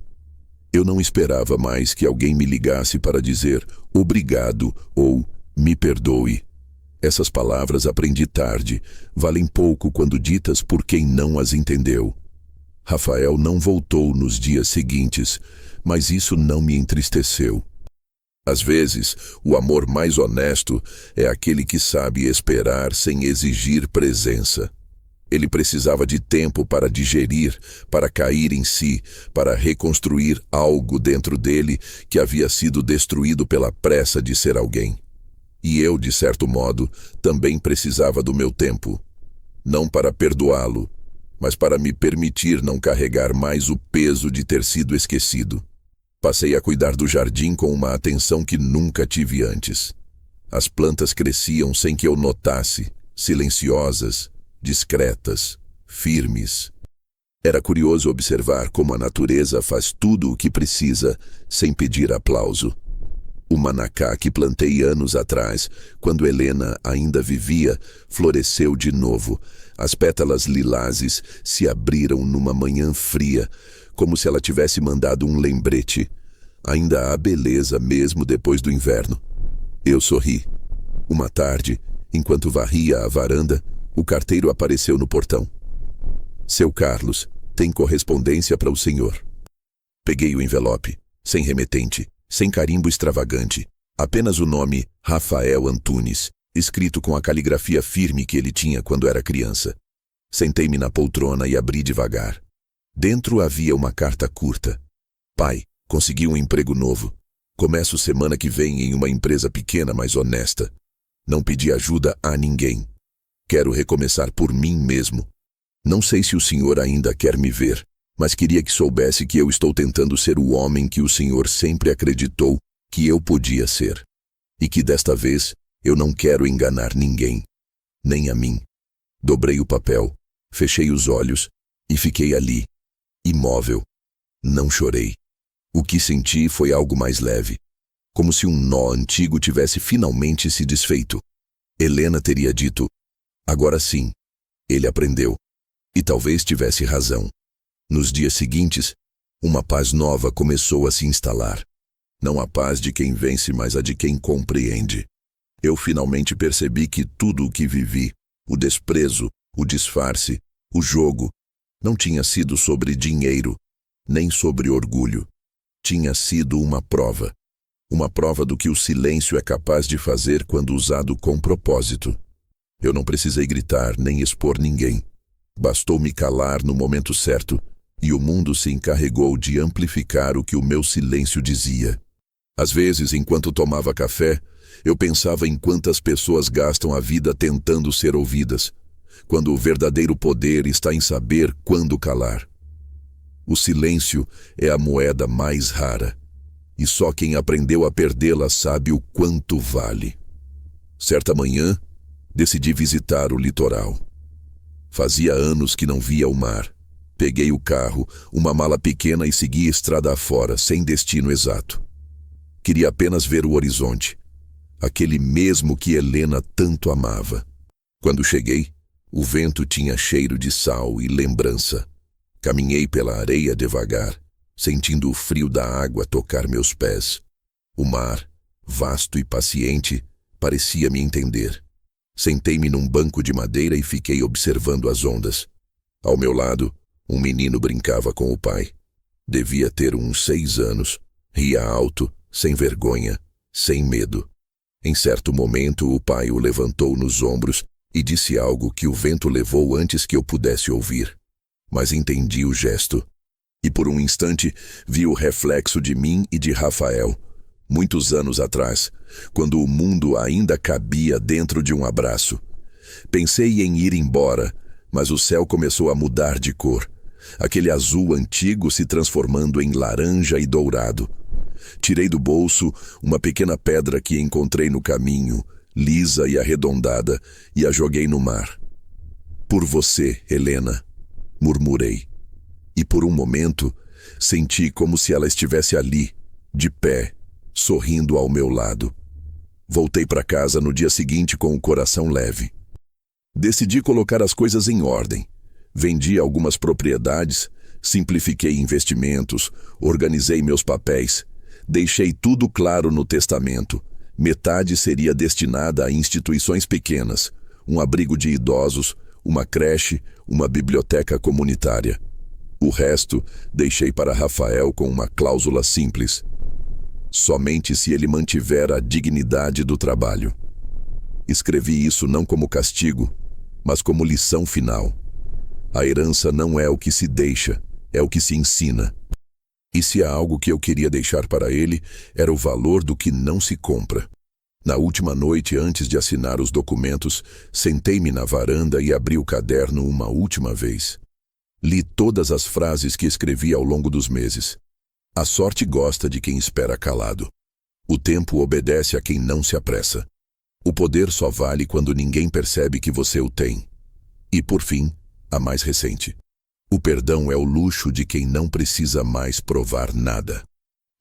Eu não esperava mais que alguém me ligasse para dizer obrigado ou me perdoe. Essas palavras aprendi tarde, valem pouco quando ditas por quem não as entendeu. Rafael não voltou nos dias seguintes, mas isso não me entristeceu. Às vezes, o amor mais honesto é aquele que sabe esperar sem exigir presença. Ele precisava de tempo para digerir, para cair em si, para reconstruir algo dentro dele que havia sido destruído pela pressa de ser alguém. E eu, de certo modo, também precisava do meu tempo. Não para perdoá-lo, mas para me permitir não carregar mais o peso de ter sido esquecido. Passei a cuidar do jardim com uma atenção que nunca tive antes. As plantas cresciam sem que eu notasse, silenciosas, discretas, firmes. Era curioso observar como a natureza faz tudo o que precisa, sem pedir aplauso. O manacá que plantei anos atrás, quando Helena ainda vivia, floresceu de novo. As pétalas lilazes se abriram numa manhã fria, como se ela tivesse mandado um lembrete. Ainda há beleza mesmo depois do inverno. Eu sorri. Uma tarde, enquanto varria a varanda, o carteiro apareceu no portão. Seu Carlos, tem correspondência para o senhor. Peguei o envelope, sem remetente, sem carimbo extravagante, apenas o nome Rafael Antunes, escrito com a caligrafia firme que ele tinha quando era criança. Sentei-me na poltrona e abri devagar. Dentro havia uma carta curta. Pai, consegui um emprego novo. Começo semana que vem em uma empresa pequena, mas honesta. Não pedi ajuda a ninguém. Quero recomeçar por mim mesmo. Não sei se o senhor ainda quer me ver, mas queria que soubesse que eu estou tentando ser o homem que o senhor sempre acreditou que eu podia ser. E que desta vez eu não quero enganar ninguém, nem a mim. Dobrei o papel, fechei os olhos e fiquei ali, imóvel. Não chorei. O que senti foi algo mais leve, como se um nó antigo tivesse finalmente se desfeito. Helena teria dito, agora sim. Ele aprendeu. E talvez tivesse razão. Nos dias seguintes, uma paz nova começou a se instalar. Não a paz de quem vence, mas a de quem compreende. Eu finalmente percebi que tudo o que vivi, o desprezo, o disfarce, o jogo, não tinha sido sobre dinheiro, nem sobre orgulho. Tinha sido uma prova do que o silêncio é capaz de fazer quando usado com propósito. Eu não precisei gritar nem expor ninguém. Bastou me calar no momento certo, e o mundo se encarregou de amplificar o que o meu silêncio dizia. Às vezes, enquanto tomava café, Eu pensava em quantas pessoas gastam a vida tentando ser ouvidas, quando o verdadeiro poder está em saber quando calar. O silêncio é a moeda mais rara, e só quem aprendeu a perdê-la sabe o quanto vale. Certa manhã, decidi visitar o litoral. Fazia anos que não via o mar. Peguei o carro, uma mala pequena e segui estrada afora, sem destino exato. Queria apenas ver o horizonte, aquele mesmo que Helena tanto amava. Quando cheguei, o vento tinha cheiro de sal e lembrança. Caminhei pela areia devagar, sentindo o frio da água tocar meus pés. O mar, vasto e paciente, parecia me entender. Sentei-me num banco de madeira e fiquei observando as ondas. Ao meu lado, um menino brincava com o pai. Devia ter uns 6 anos. Ria alto, sem vergonha, sem medo. Em certo momento, o pai o levantou nos ombros e disse algo que o vento levou antes que eu pudesse ouvir. Mas entendi o gesto. E por um instante, vi o reflexo de mim e de Rafael, muitos anos atrás, quando o mundo ainda cabia dentro de um abraço. Pensei em ir embora, mas o céu começou a mudar de cor. Aquele azul antigo se transformando em laranja e dourado. Tirei do bolso uma pequena pedra que encontrei no caminho, lisa e arredondada, e a joguei no mar. "Por você, Helena", murmurei. E por um momento, senti como se ela estivesse ali, de pé, sorrindo ao meu lado. Voltei para casa no dia seguinte com o coração leve. Decidi colocar as coisas em ordem. Vendi algumas propriedades, simplifiquei investimentos, organizei meus papéis. Deixei tudo claro no testamento. Metade seria destinada a instituições pequenas, um abrigo de idosos, uma creche, uma biblioteca comunitária. O resto deixei para Rafael com uma cláusula simples: somente se ele mantiver a dignidade do trabalho. Escrevi isso não como castigo, mas como lição final. A herança não é o que se deixa, é o que se ensina. E se há algo que eu queria deixar para ele, era o valor do que não se compra. Na última noite, antes de assinar os documentos, sentei-me na varanda e abri o caderno uma última vez. Li todas as frases que escrevi ao longo dos meses. A sorte gosta de quem espera calado. O tempo obedece a quem não se apressa. O poder só vale quando ninguém percebe que você o tem. E, por fim, a mais recente: o perdão é o luxo de quem não precisa mais provar nada.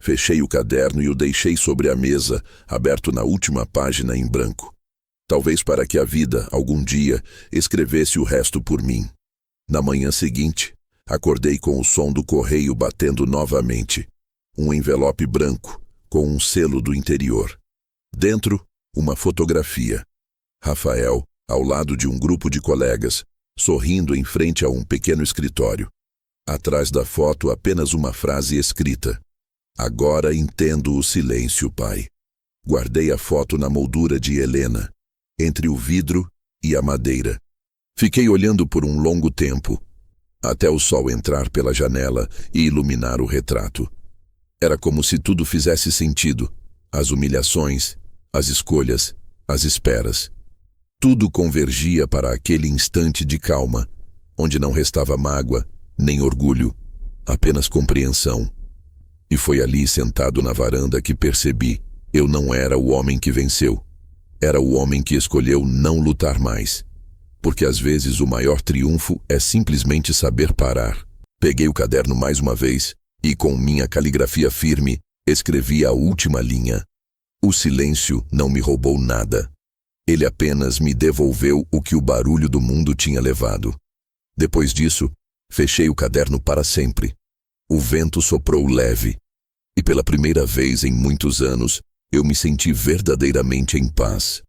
Fechei o caderno e o deixei sobre a mesa, aberto na última página em branco. Talvez para que a vida, algum dia, escrevesse o resto por mim. Na manhã seguinte, acordei com o som do correio batendo novamente. Um envelope branco, com um selo do interior. Dentro, uma fotografia. Rafael, ao lado de um grupo de colegas, sorrindo em frente a um pequeno escritório. Atrás da foto, apenas uma frase escrita: "Agora entendo o silêncio, pai." Guardei a foto na moldura de Helena, entre o vidro e a madeira. Fiquei olhando por um longo tempo, até o sol entrar pela janela e iluminar o retrato. Era como se tudo fizesse sentido: as humilhações, as escolhas, as esperas. Tudo convergia para aquele instante de calma, onde não restava mágoa, nem orgulho, apenas compreensão. E foi ali, sentado na varanda, que percebi: eu não era o homem que venceu. Era o homem que escolheu não lutar mais. Porque às vezes o maior triunfo é simplesmente saber parar. Peguei o caderno mais uma vez e, com minha caligrafia firme, escrevi a última linha: "O silêncio não me roubou nada. Ele apenas me devolveu o que o barulho do mundo tinha levado." Depois disso, fechei o caderno para sempre. O vento soprou leve, e pela primeira vez em muitos anos, eu me senti verdadeiramente em paz.